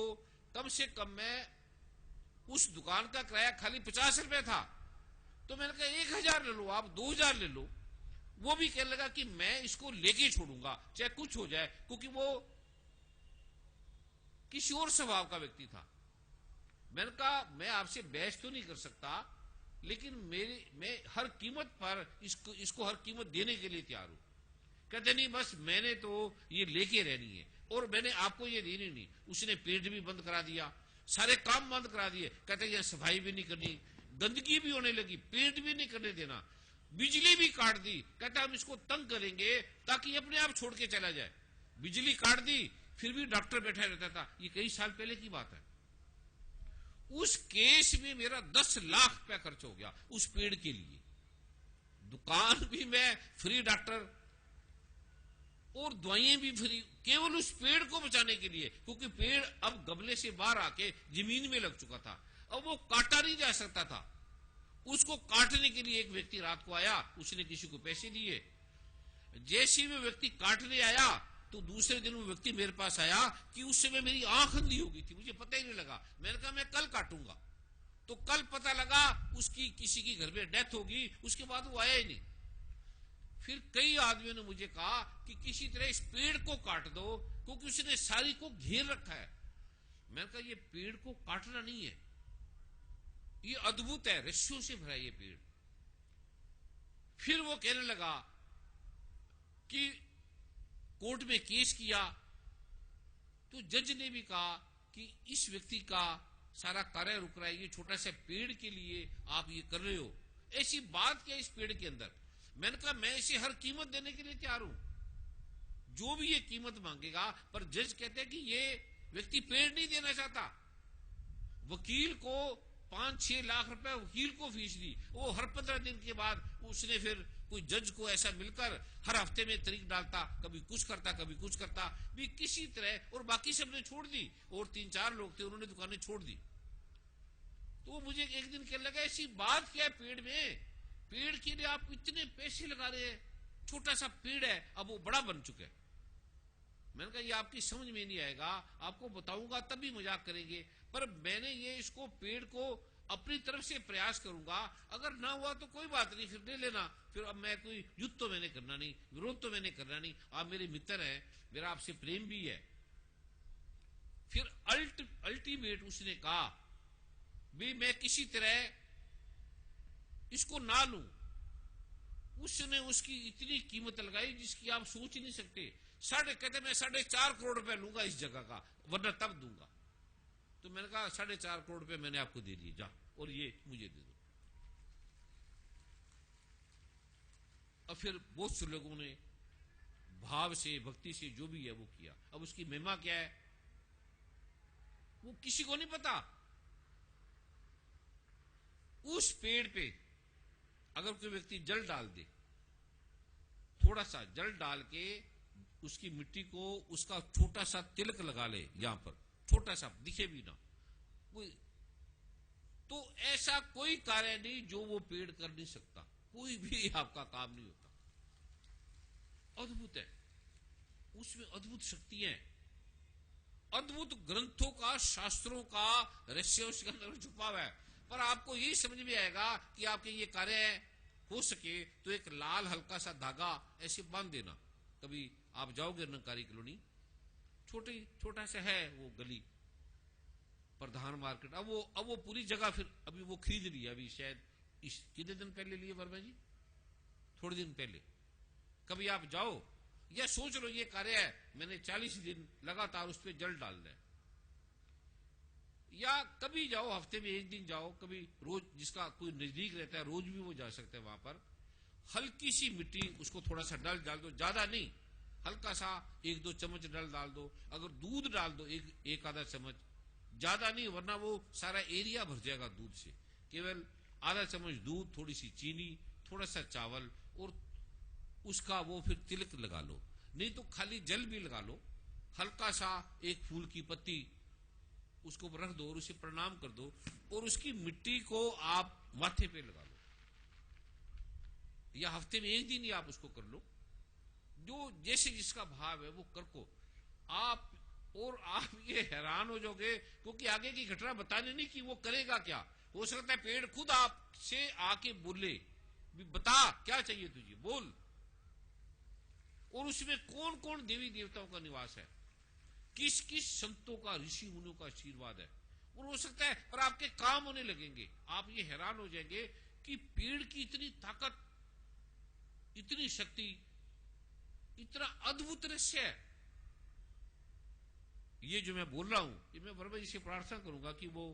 Speaker 3: कम से कम मैं उस दुकान का किराया खाली 50 रुपए था। तो मैंने कहा 1000 ले लो, आप 2000 ले लो। वो भी कहने लगा कि मैं इसको लेके छोड़ूंगा चाहे कुछ हो जाए, क्योंकि वो किसी और स्वभाव का व्यक्ति था। मैंने कहा मैं आपसे बहस तो नहीं कर सकता, लेकिन मैं हर कीमत पर इसको हर कीमत देने के लिए तैयार हूं। कहते नहीं बस मैंने तो ये लेके रहनी है और मैंने आपको ये देनी नहीं। उसने पेट भी बंद करा दिया, सारे काम बंद करा दिए। कहते ये सफाई भी नहीं करनी, गंदगी भी होने लगी, पेट भी नहीं करने देना, बिजली भी काट दी। कहता हम इसको तंग करेंगे ताकि अपने आप छोड़ के चला जाए। बिजली काट दी, फिर भी डॉक्टर बैठा रहता था। ये कई साल पहले की बात है। उस केस में मेरा 10 लाख रुपया खर्च हो गया उस पेड़ के लिए। दुकान भी मैं फ्री, डॉक्टर और दवाइयां भी फ्री, केवल उस पेड़ को बचाने के लिए। क्योंकि पेड़ अब गमले से बाहर आके जमीन में लग चुका था, अब वो काटा नहीं जा सकता था। उसको काटने के लिए एक व्यक्ति रात को आया, उसने किसी को पैसे दिए। जैसे ही वो व्यक्ति काटने आया, तो दूसरे दिन वो व्यक्ति मेरे पास आया कि उस समय मेरी आंख अंधी हो गई थी, मुझे पता ही नहीं लगा। मैंने कहा मैं कल काटूंगा, तो कल पता लगा उसकी किसी की घर में डेथ होगी, उसके बाद वो आया ही नहीं। फिर कई आदमियों ने मुझे कहा कि किसी तरह इस पेड़ को काट दो, क्योंकि उसने सारी को घेर रखा है। मैंने कहा ये पेड़ को काटना नहीं है, ये अद्भुत है, रस्सियों से भरा ये पेड़। फिर वो कहने लगा कि कोर्ट में केस किया, तो जज ने भी कहा कि इस व्यक्ति का सारा कार्य रुक रहा है, ये छोटा सा पेड़ के लिए आप ये कर रहे हो, ऐसी बात क्या इस पेड़ के अंदर। मैंने कहा मैं इसे हर कीमत देने के लिए तैयार हूं, जो भी ये कीमत मांगेगा। पर जज कहते हैं कि ये व्यक्ति पेड़ नहीं देना चाहता। वकील को 5-6 लाख रुपए वकील को फीस दी। वो हर 15 दिन के बाद उसने फिर कोई जज को ऐसा मिलकर हर हफ्ते में तारीख डालता, कभी कुछ करता कभी कुछ करता भी किसी तरह, और बाकी सबने छोड़ दी, और 3-4 लोग थे उन्होंने दुकानें छोड़ दी। तो वो मुझे एक दिन कहने लगा ऐसी बात क्या है पेड़ में, पेड़ के लिए आप इतने पैसे लगा रहे हैं, छोटा सा पेड़ है अब वो बड़ा बन चुका है। मैंने कहा ये आपकी समझ में नहीं आएगा, आपको बताऊंगा तभी मजाक करेंगे। पर मैंने ये इसको पेड़ को अपनी तरफ से प्रयास करूंगा, अगर ना हुआ तो कोई बात नहीं, फिर ले लेना। फिर अब मैं कोई युद्ध तो मैंने करना नहीं, विरोध तो मैंने करना नहीं, आप मेरे मित्र हैं, मेरा आपसे प्रेम भी है। फिर अल्टीमेट उसने कहा भी मैं किसी तरह इसको ना लूं। उसने उसकी इतनी कीमत लगाई जिसकी आप सोच ही नहीं सकते। कहते मैं 4.5 करोड़ रुपए लूंगा इस जगह का, वरना तब दूंगा। तो मैंने कहा 4.5 करोड़ रुपए मैंने आपको दे दिए, जा और ये मुझे दे दो। और फिर बहुत से लोगों ने भाव से भक्ति से जो भी है वो किया। अब उसकी महिमा क्या है वो किसी को नहीं पता। उस पेड़ पे अगर कोई व्यक्ति जल डाल दे, थोड़ा सा जल डाल के उसकी मिट्टी को उसका छोटा सा तिलक लगा ले, यहां पर छोटा सा दिखे भी ना कोई, तो ऐसा कोई कार्य नहीं जो वो पेड़ कर नहीं सकता, कोई भी आपका काम नहीं होता। अद्भुत है, उसमें अद्भुत शक्ति है, अद्भुत ग्रंथों का, शास्त्रों का रहस्य उसके अंदर छुपा हुआ है। पर आपको यही समझ में आएगा कि आपके ये कार्य हो सके तो एक लाल हल्का सा धागा ऐसे बांध देना। कभी आप जाओगे निरंकारी कॉलोनी, छोटा सा है वो गली, प्रधान मार्केट, अब वो पूरी जगह फिर अभी वो खरीद ली है, अभी शायद कितने दिन पहले लिए वर्मा जी, थोड़े दिन पहले। कभी आप जाओ या सोच लो ये कार्य है, मैंने 40 दिन लगातार उस पर जल डाल दिया, या कभी जाओ हफ्ते में 1 दिन जाओ, कभी रोज, जिसका कोई नजदीक रहता है रोज भी वो जा सकता है वहां पर। हल्की सी मिट्टी उसको थोड़ा सा डाल दो, ज्यादा नहीं, हल्का सा 1-2 चम्मच डाल दो। अगर दूध डाल दो एक आधा चम्मच, ज्यादा नहीं, वरना वो सारा एरिया भर जाएगा दूध से। केवल आधा चम्मच दूध, थोड़ी सी चीनी, थोड़ा सा चावल, और उसका वो फिर तिलक लगा लो। नहीं तो खाली जल भी लगा लो, हल्का सा एक फूल की पत्ती उसको रख दो और उसे प्रणाम कर दो, और उसकी मिट्टी को आप माथे पे लगा लो, या हफ्ते में 1 दिन ही आप उसको कर लो, जो जैसे जिसका भाव है वो कर को आप। और आप ये हैरान हो जाओगे, क्योंकि आगे की घटना बताने नहीं कि वो करेगा क्या। हो सकता है पेड़ खुद आपसे आके बोले, बता क्या चाहिए तुझे, बोल। और उसमें कौन कौन देवी देवताओं का निवास है, किस किस संतों का, ऋषि मुनियों का आशीर्वाद है। और हो सकता है पर आपके काम होने लगेंगे, आप ये हैरान हो जाएंगे कि पेड़ की इतनी ताकत, इतनी शक्ति, इतना अद्भुत रहस्य है। ये जो मैं बोल रहा हूं, ये मैं वर्मा जी से प्रार्थना करूंगा कि वो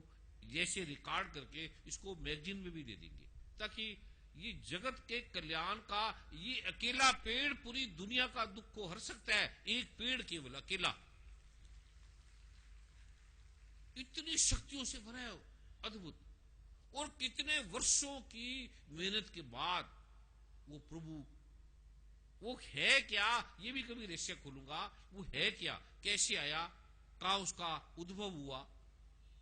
Speaker 3: जैसे रिकॉर्ड करके इसको मैगजीन में भी दे देंगे, ताकि ये जगत के कल्याण का ये अकेला पेड़ पूरी दुनिया का दुख को हर सकता है। एक पेड़ केवल अकेला इतनी शक्तियों से भरा है, अद्भुत। और कितने वर्षों की मेहनत के बाद वो प्रभु, वो है क्या, ये भी कभी रहस्य खोलूंगा, वो है क्या, कैसे आया, कहां उसका उद्भव हुआ,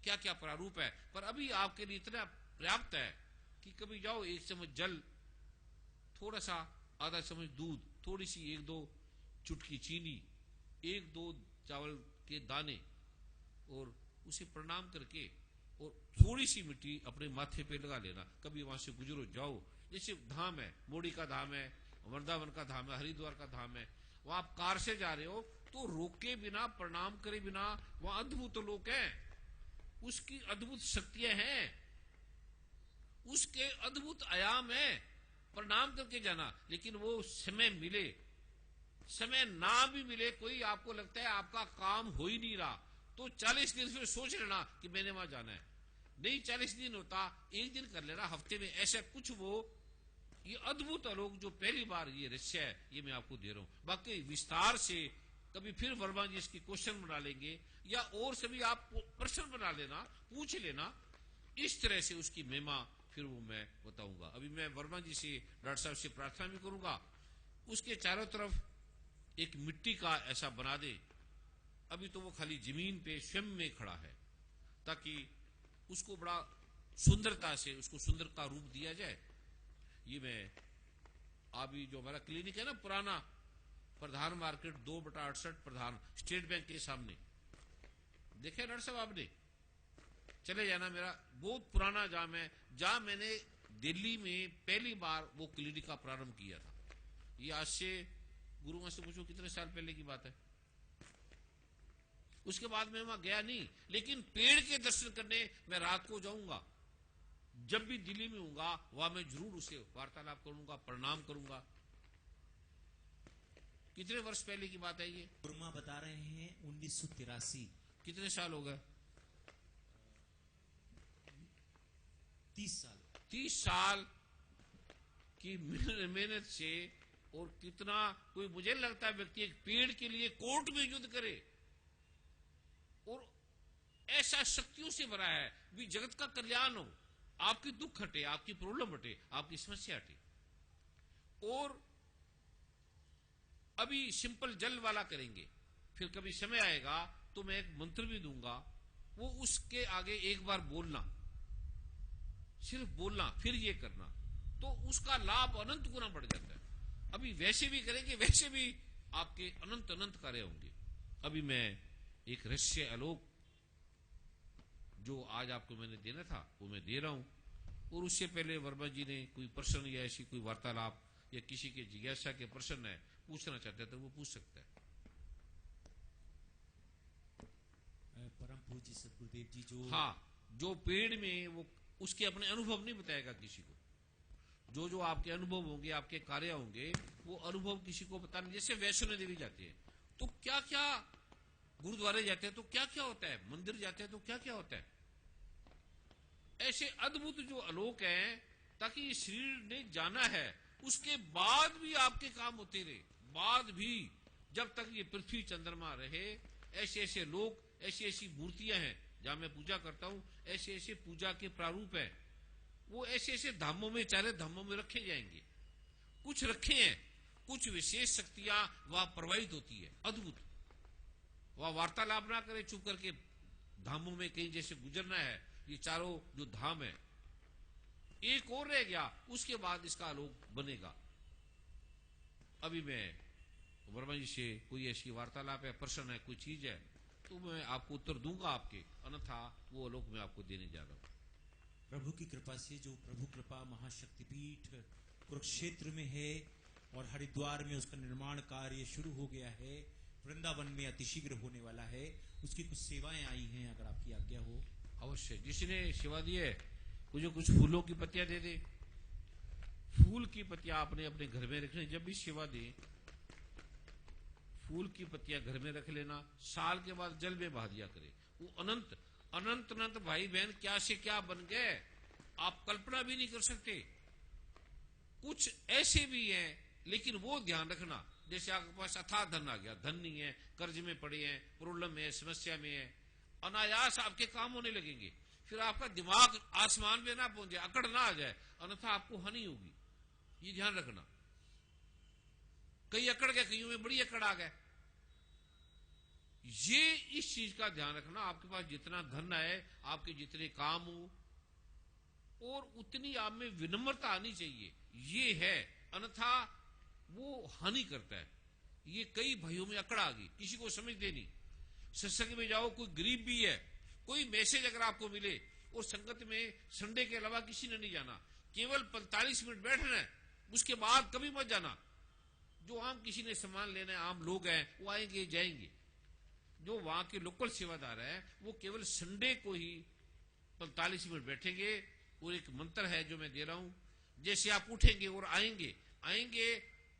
Speaker 3: क्या क्या प्रारूप है। पर अभी आपके लिए इतना पर्याप्त है कि कभी जाओ 1 चम्मच जल, थोड़ा सा आधा चम्मच दूध, थोड़ी सी 1-2 चुटकी चीनी, एक दो चावल के दाने और उसे प्रणाम करके और थोड़ी सी मिट्टी अपने माथे पे लगा लेना। कभी वहां से गुजरो जाओ, जैसे धाम है, मोड़ी का धाम है, वृंदावन का धाम है, हरिद्वार का धाम है, वहां आप कार से जा रहे हो तो रोके बिना, प्रणाम करे बिना, वहां अद्भुत लोग हैं, उसकी अद्भुत शक्तियां हैं, उसके अद्भुत आयाम है, प्रणाम करके जाना। लेकिन वो समय मिले, समय ना भी मिले, कोई आपको लगता है आपका काम हो ही नहीं रहा, तो 40 दिन फिर सोच लेना कि मैंने वहां जाना है। नहीं 40 दिन होता, एक दिन कर लेना हफ्ते में, ऐसा कुछ वो ये अद्भुत आलोक जो पहली बार ये रहस्य है, ये मैं आपको दे रहा हूं। बाकी विस्तार से कभी फिर वर्मा जी इसकी क्वेश्चन बना लेंगे, या और सभी आप प्रश्न बना लेना, पूछ लेना, इस तरह से उसकी महिमा फिर वो मैं बताऊंगा। अभी मैं वर्मा जी से, डॉक्टर साहब से प्रार्थना भी करूंगा, उसके चारों तरफ एक मिट्टी का ऐसा बना दे। अभी तो वो खाली जमीन पे स्वयं में खड़ा है, ताकि उसको बड़ा सुंदरता से उसको सुंदर का रूप दिया जाए। ये मैं अभी जो हमारा क्लिनिक है ना पुराना, प्रधान मार्केट 2/68 प्रधान, स्टेट बैंक के सामने, देखे डॉक्टर साहब आपने, चले जाना, मेरा बहुत पुराना जाम है, जहां मैंने दिल्ली में पहली बार वो क्लिनिक का प्रारंभ किया था। ये आज से गुरुओं से पूछो कितने साल पहले की बात है। उसके बाद मैं वहां गया नहीं, लेकिन पेड़ के दर्शन करने मैं रात को जाऊंगा। जब भी दिल्ली में हूंगा वहां मैं जरूर उसे वार्तालाप करूंगा, प्रणाम करूंगा। कितने वर्ष पहले की बात है ये?
Speaker 2: वर्मा बता रहे हैं 1983।
Speaker 3: कितने साल हो गए?
Speaker 2: 30 साल।
Speaker 3: 30 साल की मेहनत से, और कितना कोई, मुझे लगता है व्यक्ति एक पेड़ के लिए कोर्ट में युद्ध करे, और ऐसा शक्तियों से भरा है भी जगत का कल्याण हो, आपकी दुख हटे, आपकी प्रॉब्लम हटे, आपकी समस्या हटे। और अभी सिंपल जल वाला करेंगे, फिर कभी समय आएगा तो मैं एक मंत्र भी दूंगा, वो उसके आगे एक बार बोलना, सिर्फ बोलना, फिर ये करना, तो उसका लाभ अनंत गुना बढ़ जाता है। अभी वैसे भी करेंगे, वैसे भी आपके अनंत अनंत कार्य होंगे। अभी मैं एक रहस्य आलोक जो आज आपको मैंने देना था वो मैं दे रहा हूं, और उससे पहले वर्मा जी ने कोई प्रश्न या ऐसी कोई वार्तालाप या किसी के जिज्ञासा के प्रश्न है पूछना चाहते हैं तो वो पूछ सकता है।
Speaker 2: परम पूज्य सदगुरुदेव जी जो,
Speaker 3: हाँ, जो पेड़ में वो उसके अपने अनुभव नहीं बताएगा किसी को, जो जो आपके अनुभव होंगे, आपके कार्य होंगे, वो अनुभव किसी को बताने। जैसे वैष्णो देवी जाते हैं तो क्या क्या, गुरुद्वारे जाते हैं तो क्या क्या होता है, मंदिर जाते हैं तो क्या क्या होता है, ऐसे अद्भुत जो आलोक है, ताकि शरीर ने जाना है उसके बाद भी आपके काम होते रहे, बाद भी जब तक ये पृथ्वी चंद्रमा रहे, ऐसे ऐसे लोग, ऐसी ऐसी मूर्तियां हैं जहां मैं पूजा करता हूं, ऐसे ऐसे पूजा के प्रारूप है, वो ऐसे ऐसे धामों में, चारे धामों में रखे जाएंगे। कुछ रखे हैं, कुछ विशेष शक्तियां वहां प्रवाहित होती है, अद्भुत। वहां वार्तालाप ना करे, चुप करके धामों में कहीं जैसे गुजरना है। ये चारों जो धाम है, एक और रह गया, उसके बाद इसका आलोक बनेगा। अभी मैं वर्मा जी से कोई ऐसी वार्तालाप है, प्रश्न है, कोई चीज है, तो मैं आपको उत्तर दूंगा आपके, अन्यथा वो आलोक मैं आपको देने जा रहा हूं।
Speaker 2: प्रभु की कृपा से, जो प्रभु कृपा महाशक्तिपीठ कुरुक्षेत्र में है और हरिद्वार में उसका निर्माण कार्य शुरू हो गया है, वृंदावन में अतिशीघ्र होने वाला है, उसकी कुछ सेवाएं आई हैं, अगर आपकी आज्ञा हो।
Speaker 3: अवश्य, जिसने सेवा दी है मुझे कुछ फूलों की पत्तियां दे दे। फूल की पत्तियां आपने अपने घर में रखनी, जब भी सेवा दे फूल की पत्तियां घर में रख लेना, साल के बाद जल में बहा दिया करे। वो अनंत अनंत अनंत भाई बहन क्या से क्या बन गए, आप कल्पना भी नहीं कर सकते। कुछ ऐसे भी हैं, लेकिन वो ध्यान रखना, जैसे आपके पास अथाह धन आ गया, धन नहीं है, कर्ज में पड़े हैं, प्रॉब्लम में है, समस्या में है, अनायास आपके काम होने लगेंगे। फिर आपका दिमाग आसमान में ना पहुंचे, अकड़ ना आ जाए, अन्यथा आपको हानि होगी। ये ध्यान रखना। कई अकड़ गए, कईयों में बड़ी अकड़ आ गए। ये इस चीज का ध्यान रखना, आपके पास जितना धन है, आपके जितने काम हो, और उतनी आप में विनम्रता आनी चाहिए, ये है, अन्यथा वो हानि करता है। ये कई भाइयों में अकड़ आ गई, किसी को समझते नहीं। सत्संग में जाओ, कोई गरीब भी है, कोई मैसेज अगर आपको मिले, और संगत में संडे के अलावा किसी ने नहीं जाना, केवल 45 मिनट बैठना है, उसके बाद कभी मत जाना। जो आम किसी ने सामान लेना है, आम लोग हैं, वो आएंगे जाएंगे। जो वहां के लोकल सेवादार है, वो केवल संडे को ही 45 मिनट बैठेंगे। और एक मंत्र है जो मैं दे रहा हूं, जैसे आप उठेंगे और आएंगे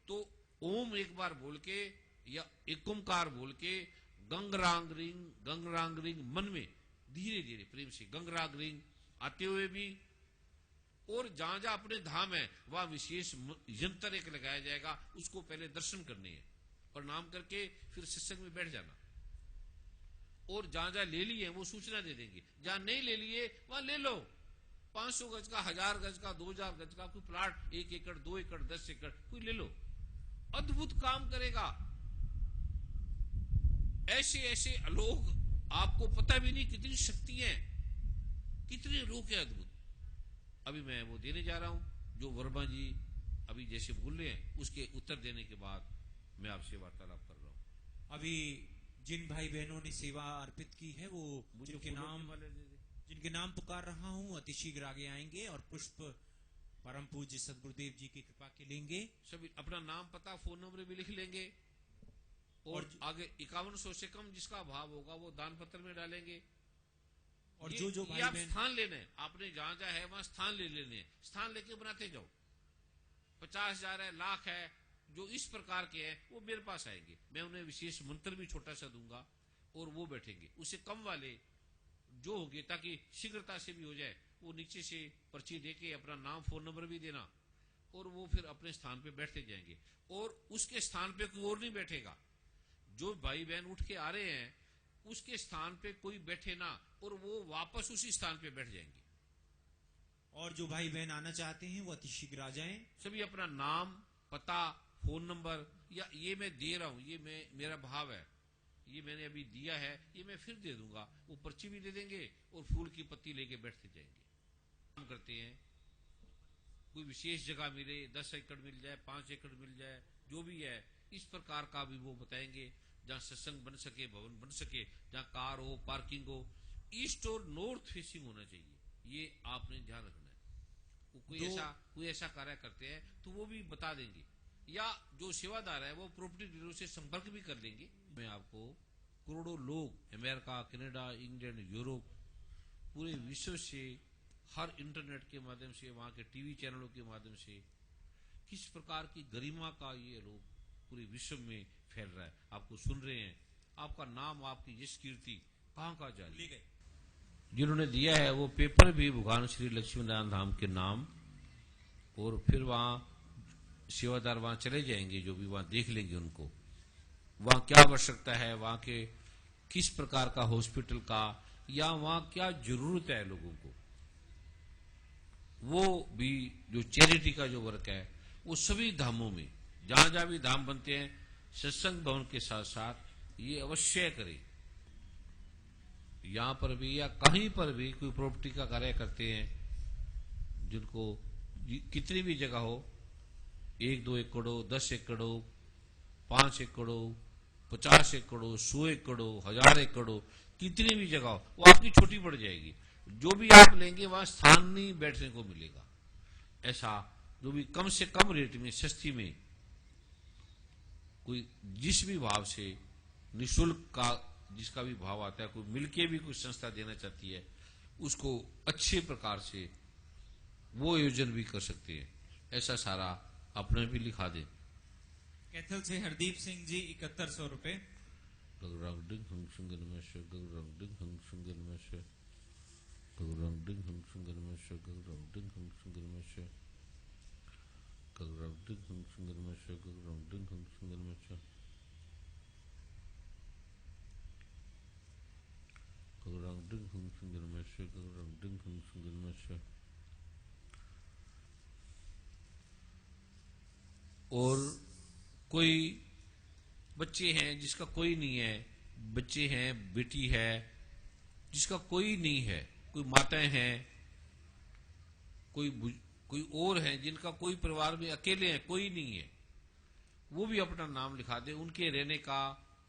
Speaker 3: तो ओम एक बार बोल के या एक ओंकार बोल के गंगरांग रिंग मन में धीरे धीरे प्रेम से गंगरांग रिंग आते हुए भी, और जहां जहां अपने धाम है वहां विशेष यंत्र एक लगाया जाएगा, उसको पहले दर्शन करने हैं, प्रणाम करके फिर सत्संग में बैठ जाना। और जहां जहां ले लिए वो सूचना दे देंगे, जहां नहीं ले लिए वहां ले लो। 500 गज का, 1000 गज का, 2000 गज का कोई प्लाट, 1 एकड़ 2 एकड़ 10 एकड़ कोई ले लो, अद्भुत काम करेगा। ऐसे ऐसे लोग, आपको पता भी नहीं कितनी शक्ति है, कितने लोग हैं अद्भुत। अभी मैं वो देने जा रहा हूं जो वर्मा जी अभी जैसे बोल रहे हैं, उसके उत्तर देने के बाद मैं आपसे वार्तालाप कर रहा हूं।
Speaker 2: अभी जिन भाई बहनों ने सेवा अर्पित की है, वो जिनके नाम पुकार रहा हूं, अति शीघ्र आगे आएंगे और पुष्प परम पूज्य सदगुरुदेव जी की कृपा के लेंगे।
Speaker 3: सभी अपना नाम, पता, फोन नंबर भी लिख लेंगे, और आगे 5100 से कम जिसका अभाव होगा वो दान पत्र में डालेंगे।
Speaker 2: और जो भाई
Speaker 3: आप
Speaker 2: बहन
Speaker 3: स्थान लेने हैं, आपने जहां जहां है वहां स्थान ले लेने हैं, स्थान लेके बनाते जाओ। 50,000 है, लाख है, जो इस प्रकार के हैं वो मेरे पास आएंगे, मैं उन्हें विशेष मंत्र भी छोटा सा दूंगा और वो बैठेंगे। उससे कम वाले जो होंगे, ताकि शीघ्रता से भी हो जाए, वो नीचे से पर्ची देके अपना नाम फोन नंबर भी देना, और वो फिर अपने स्थान पे बैठते जाएंगे। और उसके स्थान पे कोई और नहीं बैठेगा। जो भाई बहन उठ के आ रहे हैं उसके स्थान पे कोई बैठे ना, और वो वापस उसी स्थान पे बैठ जाएंगे।
Speaker 2: और जो भाई बहन आना चाहते हैं वो अति शीघ्र आ जाएं।
Speaker 3: सभी अपना नाम, पता, फोन नंबर, या ये मैं दे रहा हूं, ये मेरा भाव है, ये मैंने अभी दिया है, ये मैं फिर दे दूंगा, वो पर्ची भी दे देंगे और फूल की पत्ती लेके बैठते जाएंगे। काम करते हैं, कोई विशेष जगह मिले, 10 एकड़ मिल जाए, 5 एकड़ मिल जाए, जो भी है, इस प्रकार का भी वो बताएंगे। जहां सत्संग बन सके, भवन बन सके, जहां कार हो, पार्किंग हो, ईस्ट और नॉर्थ फेसिंग होना चाहिए, ये आपने ध्यान रखना है। कोई ऐसा कार्य करते हैं तो वो भी बता देंगे, या जो सेवादार है वो प्रॉपर्टी डीलर से संपर्क भी कर लेंगे। मैं आपको करोड़ों लोग अमेरिका, कनाडा, इंग्लैंड, यूरोप, पूरे विश्व से, हर इंटरनेट के माध्यम से, वहां के टीवी चैनलों के माध्यम से किस प्रकार की गरिमा का ये लोग पूरे विश्व में फैल रहा है, आपको सुन रहे हैं। आपका नाम, आपकी यश कीर्ति कहां जा रही है। जिन्होंने दिया है वो पेपर भी भगवान श्री लक्ष्मी नारायण धाम के नाम, और फिर वहां सेवादार वहां चले जाएंगे, जो भी वहां देख लेंगे उनको, वहां क्या आवश्यकता है, वहां के किस प्रकार का हॉस्पिटल का, या वहां क्या जरूरत है लोगों को, वो भी जो चैरिटी का जो वर्क है, वो सभी धामों में, जहां जहां भी धाम बनते हैं, सत्संग भवन के साथ साथ ये अवश्य करें। यहां पर भी या कहीं पर भी कोई प्रॉपर्टी का कार्य करते हैं, जिनको कितनी भी जगह हो, 1-2 एकड़ हो, 10 एकड़ हो, 5 एकड़ हो, 50 एकड़ हो, 100 एकड़ हो, 1000 एकड़ हो, कितनी भी जगह हो, वो आपकी छोटी पड़ जाएगी। जो भी आप लेंगे वहां स्थान नहीं बैठने को मिलेगा। ऐसा जो भी कम से कम रेट में, सस्ती में, कोई जिस भी भाव से, निःशुल्क का जिसका भी भाव आता है, कोई मिलके भी कोई संस्था देना चाहती है, उसको अच्छे प्रकार से वो आयोजन भी कर सकते हैं। ऐसा सारा अपने भी लिखा दें।
Speaker 5: कैथल से हरदीप सिंह जी 7100 रुपए।
Speaker 3: और कोई बच्चे हैं जिसका कोई नहीं है, बच्चे हैं, बेटी है जिसका कोई नहीं है, कोई माताएं हैं, कोई और हैं जिनका कोई परिवार में अकेले हैं, कोई नहीं है, वो भी अपना नाम लिखा दे, उनके रहने का,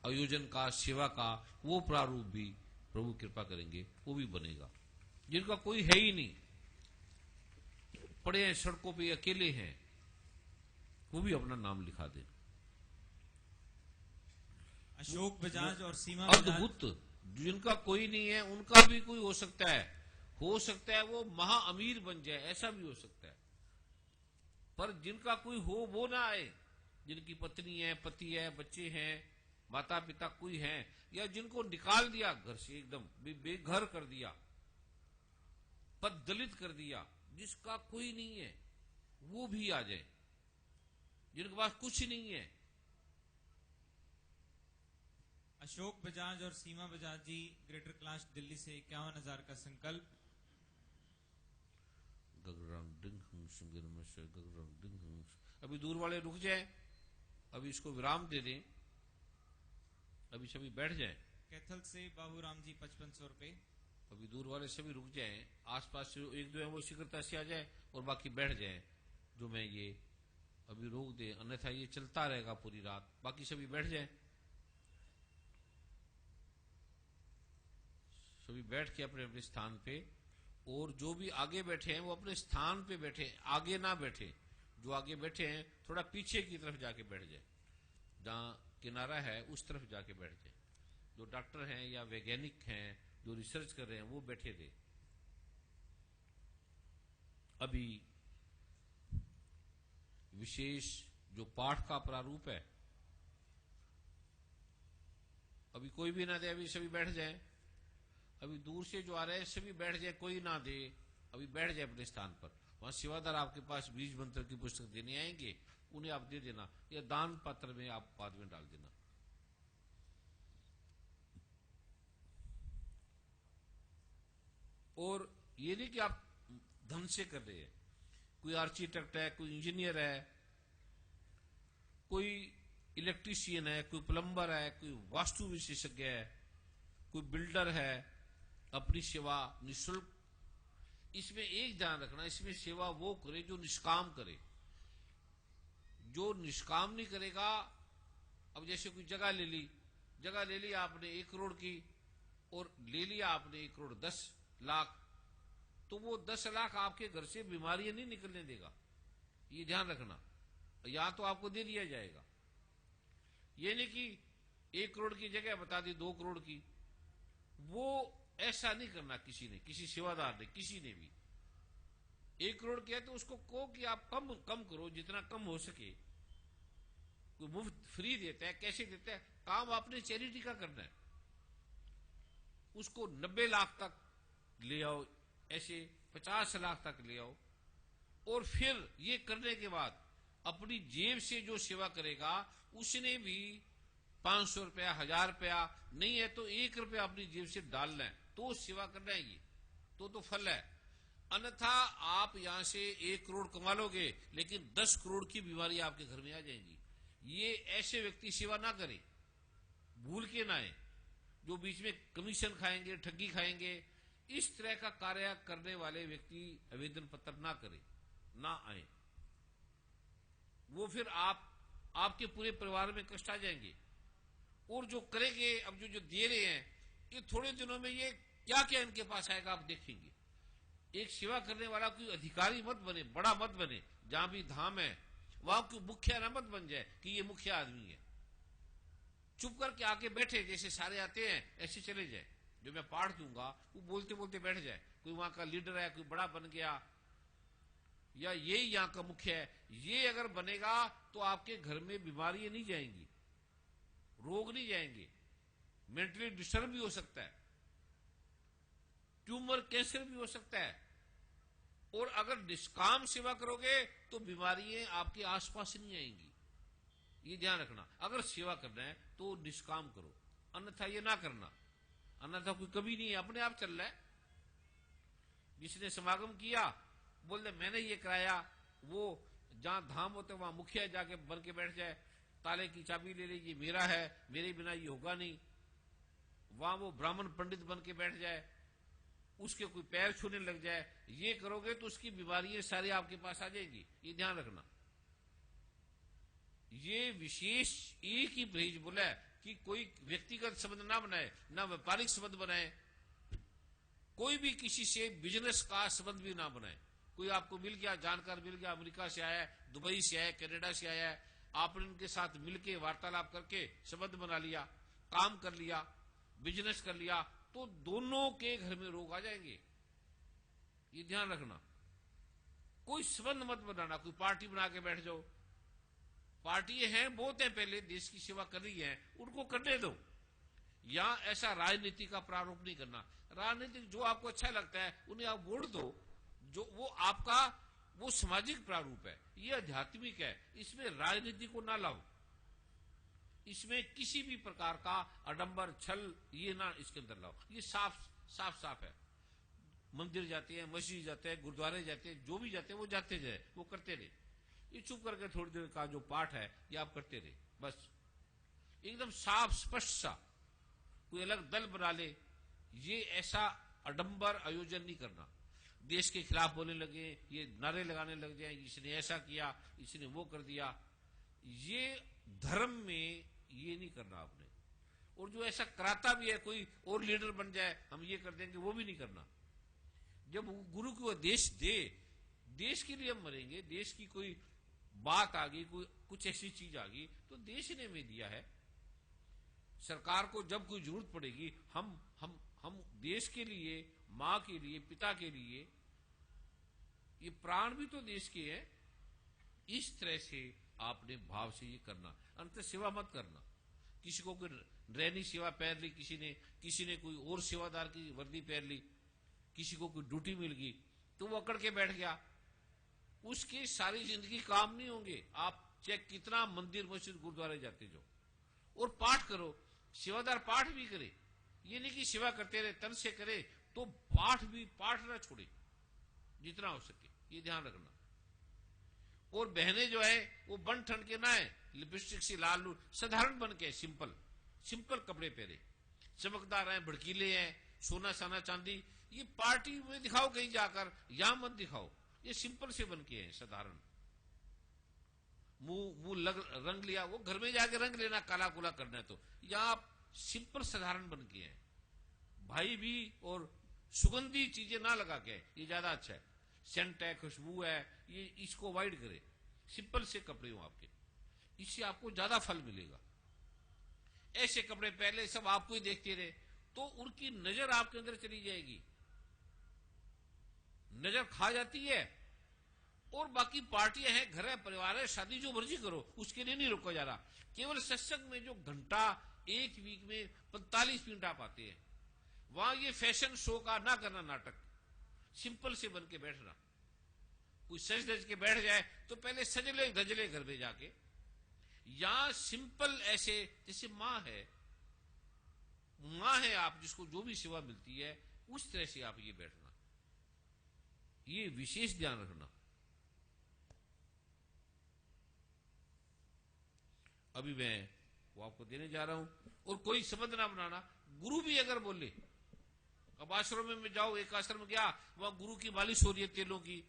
Speaker 3: आयोजन का, सेवा का वो प्रारूप भी प्रभु कृपा करेंगे वो भी बनेगा। जिनका कोई है ही नहीं, पड़े हैं सड़कों पे, अकेले हैं, वो भी अपना नाम लिखा दे।
Speaker 5: अशोक बजाज और सीमा बजाज,
Speaker 3: अद्भुत, जिनका कोई नहीं है उनका भी कोई हो सकता है वो महा अमीर बन जाए, ऐसा भी हो सकता है। पर जिनका कोई हो वो ना आए, जिनकी पत्नी है, पति है, बच्चे हैं, माता पिता कोई है, या जिनको निकाल दिया घर से, एकदम बेघर कर दिया, पद दलित कर दिया, जिसका कोई नहीं है वो भी आ जाए, जिनके पास कुछ नहीं है।
Speaker 5: अशोक बजाज और सीमा बजाज जी, ग्रेटर कैलाश दिल्ली से 51,000 का संकल्प।
Speaker 3: अभी दूर वाले रुक जाए, अभी इसको विराम दे दें, अभी सभी बैठ जाएं।
Speaker 5: कैथल से बाबूराम जी 5500 रुपए।
Speaker 3: अभी दूर वाले सभी रुक जाएं, आसपास से एक दो है वो शीघ्रता से आ जाए और बाकी बैठ जाएं। जो मैं ये अभी रोक दे, अन्यथा ये चलता रहेगा पूरी रात। बाकी सभी बैठ जाएं, सभी बैठ के अपने अपने स्थान पे। और जो भी आगे बैठे हैं वो अपने स्थान पे बैठे, आगे ना बैठे। जो आगे बैठे हैं थोड़ा पीछे की तरफ जाके बैठ जाए, जहां किनारा है उस तरफ जाके बैठ जाए। जो डॉक्टर हैं या वैज्ञानिक हैं जो रिसर्च कर रहे हैं वो बैठे थे। अभी विशेष जो पाठ का प्रारूप है, अभी कोई भी ना दे, अभी सभी बैठ जाए। अभी दूर से जो आ रहे हैं सभी बैठ जाए, कोई ना दे, अभी बैठ जाए अपने स्थान पर। वहां सेवादार आपके पास बीज मंत्र की पुस्तक देने आएंगे, उन्हें आप दे देना, या दान पत्र में आप बाद में डाल देना। और ये नहीं कि आप धन से कर रहे हैं, कोई आर्किटेक्ट है, कोई इंजीनियर है, कोई इलेक्ट्रीशियन है, कोई प्लम्बर है, कोई वास्तु विशेषज्ञ है, कोई बिल्डर है, अपनी सेवा निःशुल्क। इसमें एक ध्यान रखना, इसमें सेवा वो करे जो निष्काम करे। जो निष्काम नहीं करेगा, अब जैसे कोई जगह ले ली आपने 1 करोड़ की, और ले लिया आपने 1 करोड़ 10 लाख, तो वो 10 लाख आपके घर से बीमारियां नहीं निकलने देगा, ये ध्यान रखना। या तो आपको दे दिया जाएगा, ये नहीं कि 1 करोड़ की जगह बता दी 2 करोड़ की। वो ऐसा नहीं करना किसी ने, किसी सेवादार ने, किसी ने भी। 1 करोड़ किया तो उसको कहो कि आप कम करो, जितना कम हो सके। कोई मुफ्त फ्री देता है, कैसे देता है, काम आपने चैरिटी का करना है। उसको 90 लाख तक ले आओ, ऐसे 50 लाख तक ले आओ। और फिर ये करने के बाद अपनी जेब से जो सेवा करेगा उसने भी 500 रुपया, 1000 रुपया, नहीं है तो 1 रुपया अपनी जेब से डालना है, तो सेवा करना है। ये तो फल है। अन्यथा आप यहां से 1 करोड़ कमा लोगे, लेकिन 10 करोड़ की बीमारी आपके घर में आ जाएंगी। ये ऐसे व्यक्ति सेवा ना करें, भूल के ना आए, जो बीच में कमीशन खाएंगे, ठगी खाएंगे। इस तरह का कार्य करने वाले व्यक्ति आवेदन पत्र ना करें, ना आए। वो फिर आपके पूरे परिवार में कष्ट आ जाएंगे। और जो करेंगे, अब जो दे रहे हैं, ये थोड़े दिनों में ये क्या क्या इनके पास आएगा आप देखेंगे। एक सेवा करने वाला कोई अधिकारी मत बने, बड़ा मत बने। जहां भी धाम है वहां कोई मुखिया ना मत बन जाए कि ये मुखिया आदमी है। चुप करके आके बैठे, जैसे सारे आते हैं ऐसे चले जाए। जो मैं पाठ दूंगा वो बोलते बोलते बैठ जाए। कोई वहां का लीडर है, कोई बड़ा बन गया, या ये यहां का मुख्य है, ये अगर बनेगा तो आपके घर में बीमारियां नहीं जाएंगी, रोग नहीं जाएंगे, मेंटली डिस्टर्ब भी हो सकता है, ट्यूमर कैंसर भी हो सकता है। और अगर निष्काम सेवा करोगे तो बीमारियां आपके आसपास नहीं आएंगी, ये ध्यान रखना। अगर सेवा करना है तो निष्काम करो, अन्यथा ये ना करना। अन्यथा कोई कभी नहीं है, अपने आप चल रहा है। जिसने समागम किया बोलते मैंने ये कराया, वो जहां धाम होते वहां मुखिया जाके बन के बैठ जाए, ताले की चाबी ले लीजिए, मेरा है, मेरे बिना ये होगा नहीं। वहां वो ब्राह्मण पंडित बन के बैठ जाए, उसके कोई पैर छूने लग जाए। ये करोगे तो उसकी बीमारियां सारी आपके पास आ जाएगी, ये ध्यान रखना। ये विशेष एक ही परहेज बोला है कि कोई व्यक्तिगत संबंध ना बनाए, ना व्यापारिक संबंध बनाए, कोई भी किसी से बिजनेस का संबंध भी ना बनाए। कोई आपको मिल गया, जानकार मिल गया, अमेरिका से आया है, दुबई से आया है, कनाडा से आया है, आपने उनके साथ मिलके वार्तालाप करके संबंध बना लिया, काम कर लिया, बिजनेस कर लिया, तो दोनों के घर में रोग आ जाएंगे। ये ध्यान रखना। कोई संबंध मत बनाना, कोई पार्टी बना के बैठ जाओ। पार्टी हैं, बहुत है, पहले देश की सेवा कर रही है, उनको करने दो। या ऐसा राजनीति का प्रारूप नहीं करना। राजनीतिक जो आपको अच्छा लगता है उन्हें आप वोट दो, जो वो आपका वो सामाजिक प्रारूप है, ये आध्यात्मिक है, इसमें राजनीति को ना लाओ। इसमें किसी भी प्रकार का आडंबर, छल ये ना इसके अंदर लाओ। ये साफ है। मंदिर जाते हैं, मस्जिद जाते हैं, गुरुद्वारे जाते हैं, जो भी जाते हैं वो जाते जाए, वो करते रहे। ये चुप करके थोड़ी देर का जो पाठ है ये आप करते रहे, बस एकदम साफ स्पष्ट सा। कोई अलग दल बना ले, ये ऐसा आडंबर आयोजन नहीं करना। देश के खिलाफ बोलने लगे, ये नारे लगाने लग जाए, इसने ऐसा किया, इसने वो कर दिया, ये धर्म में ये नहीं करना आपने। और जो ऐसा कराता भी है, कोई और लीडर बन जाए, हम ये कर देंगे, वो भी नहीं करना। जब गुरु को देश दे, देश के लिए हम मरेंगे, देश की कोई बात आ गई, कोई कुछ ऐसी चीज आ गई, तो देश ने हमें दिया है। सरकार को जब कोई जरूरत पड़ेगी, हम देश के लिए, माँ के लिए, पिता के लिए, ये प्राण भी तो देश के हैं। इस तरह से आपने भाव से ये करना। अंत सेवा मत करना। किसी को कोई रैनी सेवा पहन ली, किसी ने कोई और सेवादार की वर्दी पहन ली, किसी को कोई ड्यूटी मिल गई, तो वो अकड़ के बैठ गया, उसकी सारी जिंदगी काम नहीं होंगे। आप चाहे कितना मंदिर, मस्जिद, गुरुद्वारे जाते जाओ और पाठ करो, सेवादार पाठ भी करे, ये नहीं कि सेवा करते रहे, तन से करे, तो पाठ ना छोड़े जितना हो सके, ये ध्यान रखना। और बहनें जो है वो बन ठन के ना है, लिपस्टिक से लाल, साधारण बन के, सिंपल कपड़े पहने, चमकदार है, भड़कीले हैं, सोना साना चांदी, ये पार्टी में दिखाओ कहीं जाकर, यहां मत दिखाओ। ये सिंपल से बन के हैं, साधारण। मुंह रंग लिया, वो घर में जाके रंग लेना, काला कुला करना है तो। यहां आप सिंपल साधारण बन के हैं। भाई भी और सुगंधी चीजें ना लगा के, ये ज्यादा अच्छा है। सेंट है, खुशबू है, ये इसको अवॉइड करे। सिंपल से कपड़े हो आपके, इससे आपको ज्यादा फल मिलेगा। ऐसे कपड़े पहले सब आपको ही देखते रहे तो उनकी नजर आपके अंदर चली जाएगी, नजर खा जाती है। और बाकी पार्टियां हैं, घर है, परिवार है, शादी जो मर्जी करो, उसके लिए नहीं रोका जा रहा। केवल सत्संग में जो घंटा एक वीक में 45 मिनट आप आते हैं, वहां ये फैशन शो का ना करना नाटक, सिंपल से बन के बैठना। कोई सज धज के बैठ जाए तो पहले सजले धजले घर में जाके, यहां सिंपल ऐसे जैसे मां है आप, जिसको जो भी सेवा मिलती है उस तरह से आप ये बैठना, ये विशेष ध्यान रखना। अभी मैं वो आपको देने जा रहा हूं। और कोई संबंध ना बनाना। गुरु भी अगर बोले, अब आश्रम में जाओ, एक आश्रम गया, वहां गुरु की मालिश हो रही है तेलों की,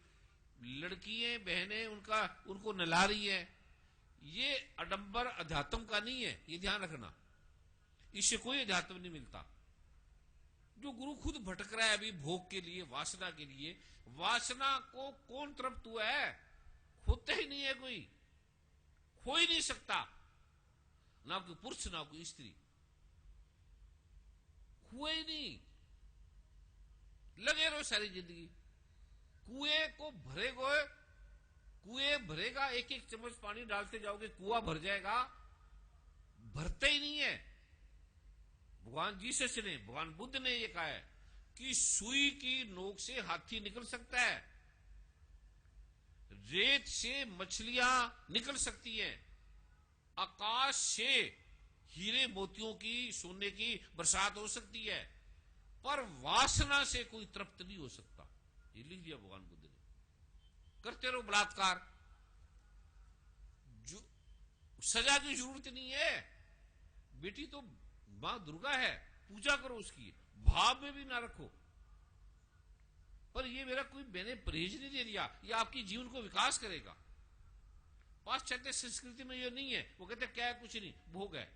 Speaker 3: लड़कियां बहनें उनको नला रही है, ये आडंबर अध्यात्म का नहीं है, ये ध्यान रखना। इससे कोई अध्यात्म नहीं मिलता। जो गुरु खुद भटक रहा है अभी भोग के लिए, वासना के लिए, वासना को कौन तृप्त हुआ है? होता ही नहीं है, कोई हो ही नहीं सकता, ना कोई पुरुष ना कोई स्त्री, हुए ही नहीं। लगे रहो सारी जिंदगी, कुएं भरेगा, एक एक चम्मच पानी डालते जाओगे, कुआं भर जाएगा, भरते ही नहीं है। भगवान जीसस ने, भगवान बुद्ध ने ये कहा है कि सुई की नोक से हाथी निकल सकता है, रेत से मछलियां निकल सकती हैं, आकाश से हीरे मोतियों की, सोने की बरसात हो सकती है, पर वासना से कोई तृप्त नहीं हो सकता। ये लिख दिया भगवान बुद्ध ने। करते रहो बलात्कार, जो सजा की जरूरत नहीं है। बेटी तो मां दुर्गा है, पूजा करो उसकी, भाव में भी ना रखो। पर ये मेरा कोई मैंने परहेज नहीं दे दिया, ये आपकी जीवन को विकास करेगा। पाश्चात्य संस्कृति में ये नहीं है। वो कहते क्या है, कुछ नहीं, भोग है।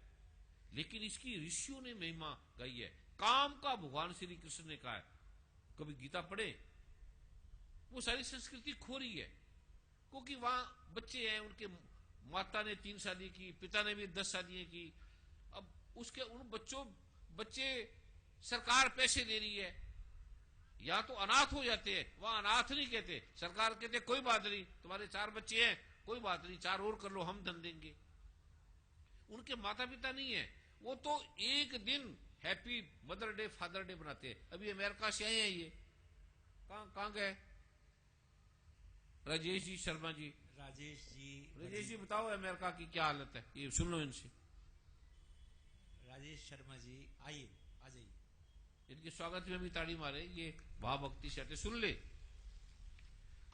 Speaker 3: लेकिन इसकी ऋषियों ने महिमा गाई है। काम का भगवान श्री कृष्ण ने कहा है। कभी गीता पढ़े, वो सारी संस्कृति खो रही है, क्योंकि वहां बच्चे हैं, उनके माता ने 3 शादी की, पिता ने भी 10 शादियां की। अब उसके उन बच्चे सरकार पैसे दे रही है, या तो अनाथ हो जाते हैं। वहां अनाथ नहीं कहते, सरकार कहते कोई बात नहीं, तुम्हारे 4 बच्चे हैं, कोई बात नहीं, 4 और कर लो, हम धन देंगे। उनके माता पिता नहीं है, वो तो एक दिन happy mother day, father day बनाते हैं। अभी अमेरिका से आए हैं ये, कहां गए? राजेश जी शर्मा जी, राजेश जी बताओ अमेरिका की क्या हालत है, ये सुन लो इनसे।
Speaker 2: राजेश शर्मा जी आइए, आ जाइए।
Speaker 3: इनके स्वागत में भी ताड़ी मारे, ये भाव भक्ति से आते। सुन ले,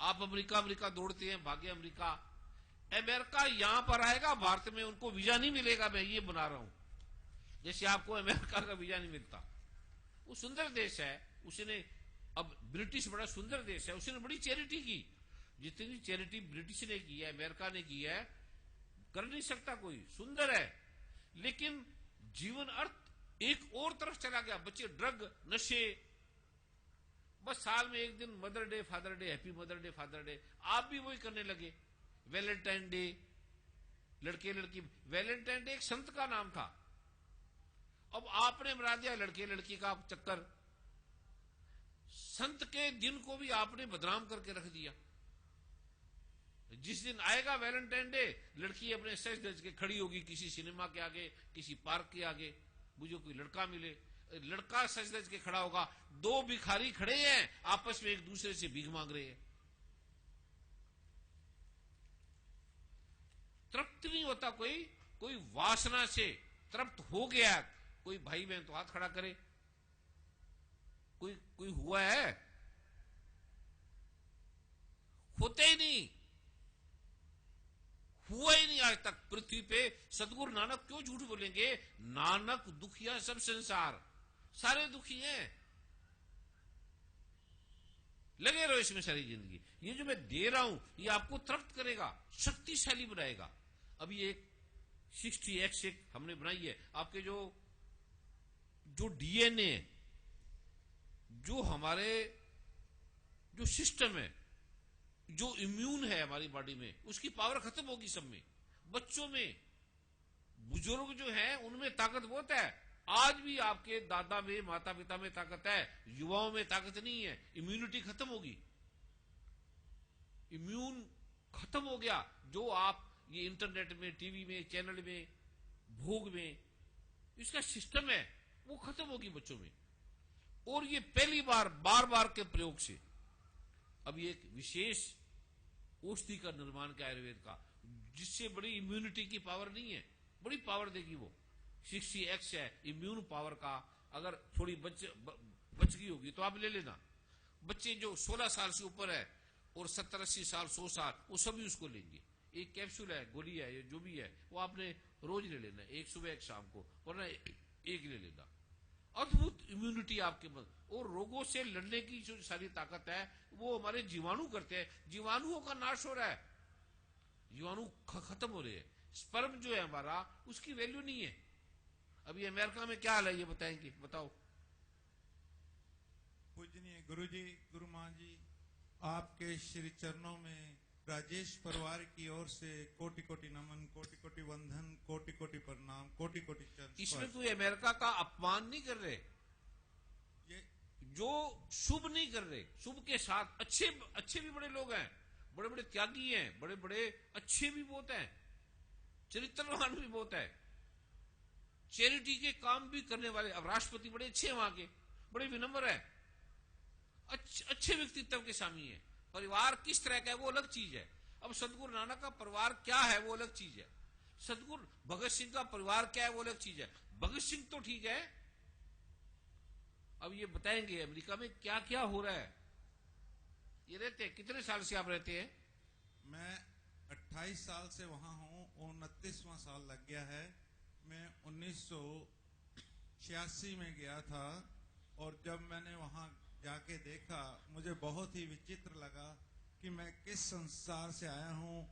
Speaker 3: आप अमेरिका दौड़ते हैं, भाग्य अमेरिका यहां पर आएगा, भारत में उनको वीजा नहीं मिलेगा। मैं ये बना रहा हूं, जैसे आपको अमेरिका का वीजा नहीं मिलता। वो सुंदर देश है, उसने, अब ब्रिटिश बड़ा सुंदर देश है, उसने बड़ी चैरिटी की। जितनी चैरिटी ब्रिटिश ने की है, अमेरिका ने की है, कर नहीं सकता कोई। सुंदर है, लेकिन जीवन अर्थ एक और तरफ चला गया। बच्चे ड्रग, नशे, बस साल में एक दिन mother day, father day, happy mother day, father day, आप भी वही करने लगे। वैलेंटाइन डे, लड़के लड़की, वैलेंटाइन डे एक संत का नाम था, अब आपने बना दिया लड़के लड़की का चक्कर। संत के दिन को भी आपने बदनाम करके रख दिया। जिस दिन आएगा वैलेंटाइन डे, लड़की अपने सज धज के खड़ी होगी किसी सिनेमा के आगे, किसी पार्क के आगे, मुझे कोई लड़का मिले, लड़का सज धज के खड़ा होगा। 2 भिखारी खड़े हैं, आपस में एक दूसरे से भीख मांग रहे हैं। तृप्त नहीं होता कोई वासना से तृप्त हो गया। कोई भाई बहन तो हाथ खड़ा करे, कोई हुआ है? होते ही नहीं, हुआ ही नहीं आज तक पृथ्वी पे। सदगुरु नानक क्यों झूठ बोलेंगे? नानक दुखिया सब संसार, सारे दुखी हैं। लगे रहो इसमें सारी जिंदगी। ये जो मैं दे रहा हूं, ये आपको तृप्त करेगा, शक्तिशाली बनाएगा। अभी एक 60X एक हमने बनाई है। आपके जो डीएनए, जो हमारे जो सिस्टम है, जो इम्यून है हमारी बॉडी में, उसकी पावर खत्म होगी सब में। बच्चों में, बुजुर्ग जो है उनमें ताकत बहुत है। आज भी आपके दादा में, माता पिता में ताकत है, युवाओं में ताकत नहीं है। इम्यूनिटी खत्म होगी, इम्यून खत्म हो गया। जो आप ये इंटरनेट में, टीवी में, चैनल में, भोग में, इसका सिस्टम है, वो खत्म होगी बच्चों में। और ये पहली बार बार के प्रयोग से अब ये एक विशेष औषधि का निर्माण किया आयुर्वेद का, जिससे बड़ी इम्यूनिटी की पावर नहीं है, बड़ी पावर देगी वो। 60X है इम्यून पावर का। अगर थोड़ी बच गई होगी तो आप ले लेना। बच्चे जो 16 साल से ऊपर है और 70-80 साल, 100 साल, वो सभी उसको लेंगे। एक कैप्सूल है, गोली है, ये जो भी है, वो आपने रोज ले लेना, एक सुबह एक शाम को, वरना एक ले लेना। अद्भुत इम्यूनिटी आपके मन, और रोगों से लड़ने की जो सारी ताकत है वो हमारे जीवाणु करते हैं। जीवाणुओं का नाश हो रहा है, जीवाणु खत्म हो रहे हैं। स्पर्म जो है हमारा, उसकी वैल्यू नहीं है। अभी अमेरिका में क्या हाल है ये बताएंगे, बताओ।
Speaker 6: पूजनीय गुरु जी, गुरु मां जी, आपके श्री चरणों में राजेश परिवार की ओर से कोटि कोटि नमन, कोटि कोटि वंदन, कोटि कोटि प्रणाम, कोटि कोटि चरण।
Speaker 3: इसमें कोई अमेरिका का अपमान नहीं कर रहे,
Speaker 6: ये
Speaker 3: जो शुभ नहीं कर रहे, शुभ के साथ अच्छे भी बड़े लोग हैं, बड़े बड़े त्यागी हैं, बड़े बड़े अच्छे भी बहुत हैं, चरित्रवान भी बहुत है, चैरिटी के काम भी करने वाले। अब राष्ट्रपति बड़े अच्छे हैं वहां के, बड़े विनम्र है, अच्छे व्यक्तित्व के स्वामी है। परिवार किस तरह का है वो अलग चीज है। अब सदगुरु नानक का परिवार क्या है वो अलग चीज है। सदगुरु भगत सिंह का परिवार क्या है वो अलग चीज है। भगत सिंह तो ठीक है, अब ये बताएंगे अमेरिका में क्या क्या हो रहा है। ये रहते हैं, कितने साल से आप रहते हैं?
Speaker 6: मैं 28 साल से वहां हूं, 29वां साल लग गया है। मैं 1986 में गया था, और जब मैंने वहां जाके देखा, मुझे बहुत ही विचित्र लगा कि मैं किस संसार से आया हूं,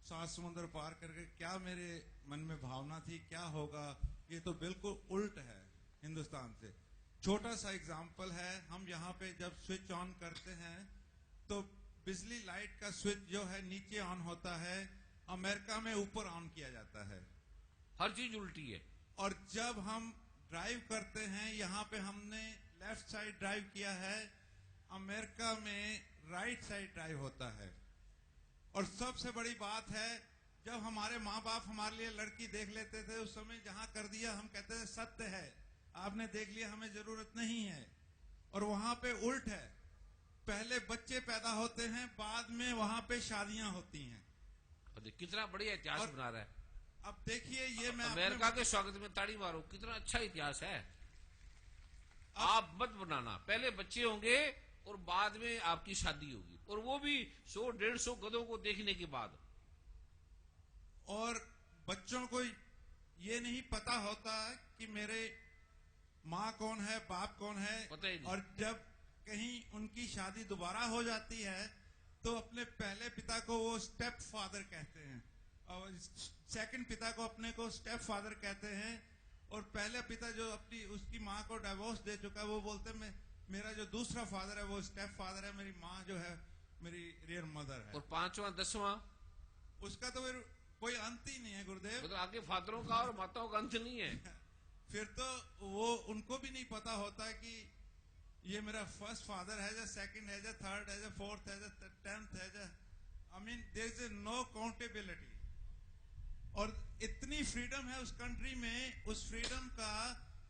Speaker 6: सात समुद्र पार करके क्या मेरे मन में भावना थी, क्या होगा, ये तो बिल्कुल उल्ट है हिंदुस्तान से। छोटा सा एग्जाम्पल है, हम यहाँ पे जब स्विच ऑन करते हैं तो बिजली लाइट का स्विच जो है नीचे ऑन होता है, अमेरिका में ऊपर ऑन किया जाता है।
Speaker 3: हर चीज उल्टी है।
Speaker 6: और जब हम ड्राइव करते हैं, यहाँ पे हमने लेफ्ट साइड ड्राइव किया है, अमेरिका में राइट साइड ड्राइव होता है। और सबसे बड़ी बात है, जब हमारे माँ बाप हमारे लिए लड़की देख लेते थे, उस समय जहां कर दिया हम कहते थे सत्य है, आपने देख लिया, हमें जरूरत नहीं है। और वहां पे उल्ट है, पहले बच्चे पैदा होते हैं, बाद में वहां पे शादियां होती हैं।
Speaker 3: और कितना बढ़िया इतिहास
Speaker 6: और
Speaker 3: बना रहा है।
Speaker 6: अब देखिए, ये मैं
Speaker 3: अमेरिका के स्वागत में ताड़ी मारो, कितना अच्छा इतिहास है। आप मत बनाना, पहले बच्चे होंगे और बाद में आपकी शादी होगी, और वो भी 100-150 गधों को देखने के बाद।
Speaker 6: और बच्चों को ये नहीं पता होता कि मेरे माँ कौन है, बाप कौन है।
Speaker 3: पता ही नहीं।
Speaker 6: और जब कहीं उनकी शादी दोबारा हो जाती है तो अपने पहले पिता को वो स्टेप फादर कहते हैं, और सेकंड पिता को अपने को स्टेप फादर कहते हैं। और पहले पिता जो अपनी उसकी माँ को डिवोर्स दे चुका है, वो बोलते हैं मेरा जो दूसरा फादर है वो स्टेप फादर है, मेरी माँ जो है मेरी रियल मदर है।
Speaker 3: और 5वां 10वां
Speaker 6: उसका तो फिर कोई अंत ही नहीं है गुरुदेव।
Speaker 3: मतलब आगे फादरों का और माताओं का अंत नहीं है।
Speaker 6: फिर तो वो उनको भी नहीं पता होता कि ये मेरा फर्स्ट फादर है या सेकंड है या थर्ड है या फोर्थ है या 10th है या, I mean there is no countability. और इतनी फ्रीडम है उस कंट्री में, उस फ्रीडम का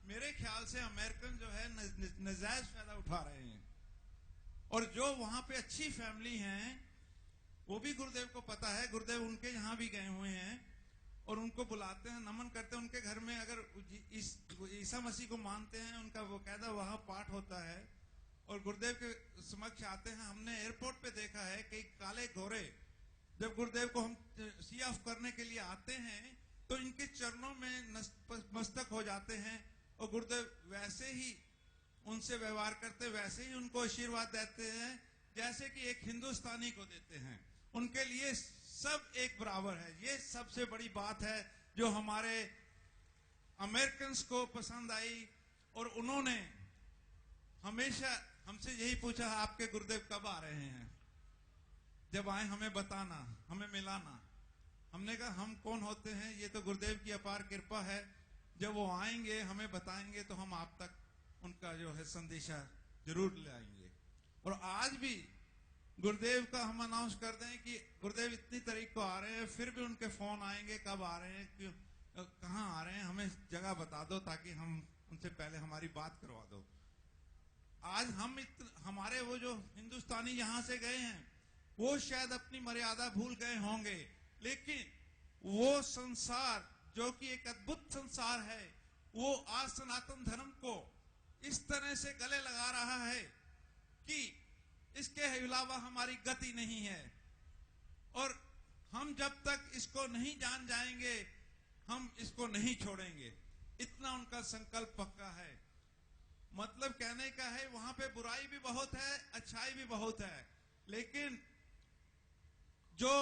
Speaker 6: मेरे ख्याल से अमेरिकन जो है नजायज फायदा उठा रहे हैं। और जो वहां पे अच्छी फैमिली हैं, वो भी गुरुदेव को पता है, गुरुदेव उनके यहाँ भी गए हुए हैं और उनको बुलाते हैं, नमन करते हैं। उनके घर में अगर ईसा मसीह को मानते हैं, उनका वो कहता वहां पाठ होता है और गुरुदेव के समक्ष आते हैं। हमने एयरपोर्ट पे देखा है कई काले गोरे जब गुरुदेव को हम सी ऑफ करने के लिए आते हैं तो इनके चरणों में मस्तक हो जाते हैं, और गुरुदेव वैसे ही उनसे व्यवहार करते, वैसे ही उनको आशीर्वाद देते हैं जैसे कि एक हिंदुस्तानी को देते हैं। उनके लिए सब एक बराबर है। ये सबसे बड़ी बात है जो हमारे अमेरिकन को पसंद आई। और उन्होंने हमेशा हमसे यही पूछा, आपके गुरुदेव कब आ रहे हैं, जब आए हमें बताना, हमें मिलाना। हमने कहा हम कौन होते हैं, ये तो गुरुदेव की अपार कृपा है, जब वो आएंगे हमें बताएंगे तो हम आप तक उनका जो है संदेशा जरूर ले आएंगे। और आज भी गुरुदेव का हम अनाउंस कर दें कि गुरुदेव इतनी तारीख को आ रहे हैं, फिर भी उनके फोन आएंगे, कब आ रहे हैं, क्यों, कहाँ आ रहे हैं, हमें जगह बता दो ताकि हम उनसे पहले हमारी बात करवा दो। आज हम हमारे वो जो हिंदुस्तानी यहाँ से गए हैं वो शायद अपनी मर्यादा भूल गए होंगे, लेकिन वो संसार जो कि एक अद्भुत संसार है, वो आज सनातन धर्म को इस तरह से गले लगा रहा है कि इसके अलावा हमारी गति नहीं है। और हम जब तक इसको नहीं जान जाएंगे हम इसको नहीं छोड़ेंगे, इतना उनका संकल्प पक्का है। मतलब कहने का है वहां पे बुराई भी बहुत है, अच्छाई भी बहुत है, लेकिन जो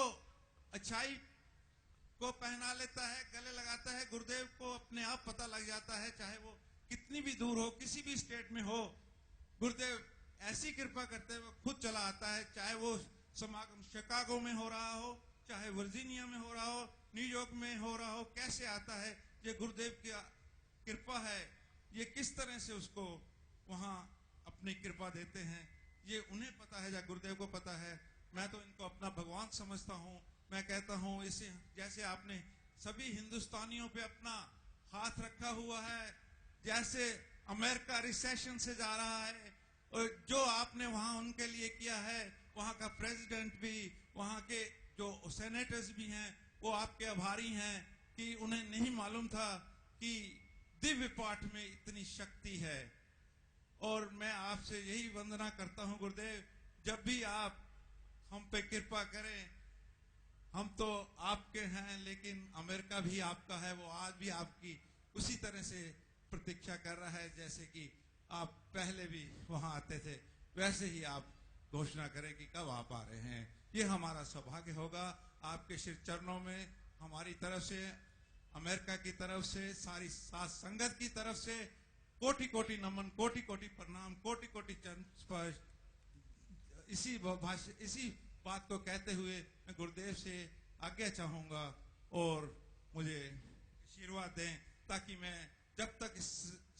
Speaker 6: अच्छाई को पहना लेता है, गले लगाता है, गुरुदेव को अपने आप पता लग जाता है, चाहे वो कितनी भी दूर हो, किसी भी स्टेट में हो, गुरुदेव ऐसी कृपा करते हुए खुद चला आता है। चाहे वो समागम शिकागो में हो रहा हो, चाहे वर्जीनिया में हो रहा हो, न्यूयॉर्क में हो रहा हो, कैसे आता है, ये गुरुदेव की कृपा है। ये किस तरह से उसको वहां अपनी कृपा देते हैं ये उन्हें पता है या गुरुदेव को पता है। मैं तो इनको अपना भगवान समझता हूँ। मैं कहता हूँ इसे जैसे आपने सभी हिंदुस्तानियों पे अपना हाथ रखा हुआ है, जैसे अमेरिका रिसेशन से जा रहा है, और जो आपने वहां उनके लिए किया है, वहां का प्रेसिडेंट भी, वहां के जो सेनेटर्स भी हैं, वो आपके आभारी हैं कि उन्हें नहीं मालूम था कि दिव्य पाठ में इतनी शक्ति है। और मैं आपसे यही वंदना करता हूं गुरुदेव, जब भी आप हम पे कृपा करें, हम तो आपके हैं लेकिन अमेरिका भी आपका है, वो आज भी आपकी उसी तरह से प्रतीक्षा कर रहा है जैसे कि आप पहले भी वहां आते थे, वैसे ही आप घोषणा करें कि कब आप आ रहे हैं। ये हमारा सौभाग्य होगा आपके श्री चरणों में हमारी तरफ से, अमेरिका की तरफ से, सारी साथ संगत की तरफ से कोटि कोटि नमन, कोटि कोटि प्रणाम, कोटि कोटि चरण स्पर्श। इसी बात को कहते हुए मैं गुरुदेव से आज्ञा चाहूंगा और मुझे आशीर्वाद दें, ताकि मैं जब तक इस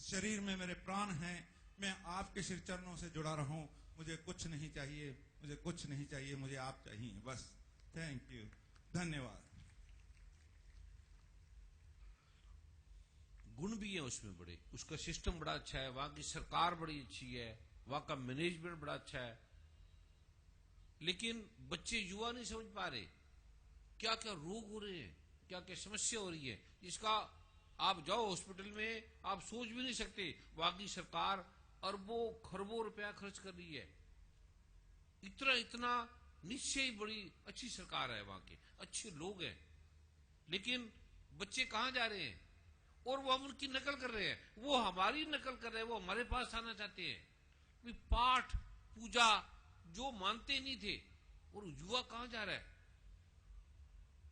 Speaker 6: शरीर में मेरे प्राण हैं मैं आपके श्री चरणों से जुड़ा रहूं। मुझे कुछ नहीं चाहिए, मुझे कुछ नहीं चाहिए, मुझे आप चाहिए बस। थैंक यू, धन्यवाद।
Speaker 3: गुण भी है उसमें बड़े, उसका सिस्टम बड़ा अच्छा है, वहां की सरकार बड़ी अच्छी है, वहां का मैनेजमेंट बड़ा अच्छा है। लेकिन बच्चे युवा नहीं समझ पा रहे क्या क्या रोग हो रहे हैं, क्या क्या समस्या हो रही है, जिसका आप जाओ हॉस्पिटल में आप सोच भी नहीं सकते। वहां की सरकार अरबों खरबों रुपया खर्च कर रही है। इतना इतना निश्चय ही बड़ी अच्छी सरकार है, वहां के अच्छे लोग हैं, लेकिन बच्चे कहां जा रहे हैं और वो हम उनकी नकल कर रहे हैं, वो हमारी नकल कर रहे हैं, वो हमारे पास आना चाहते हैं। पाठ पूजा जो मानते नहीं थे, और युवा कहां जा रहा है।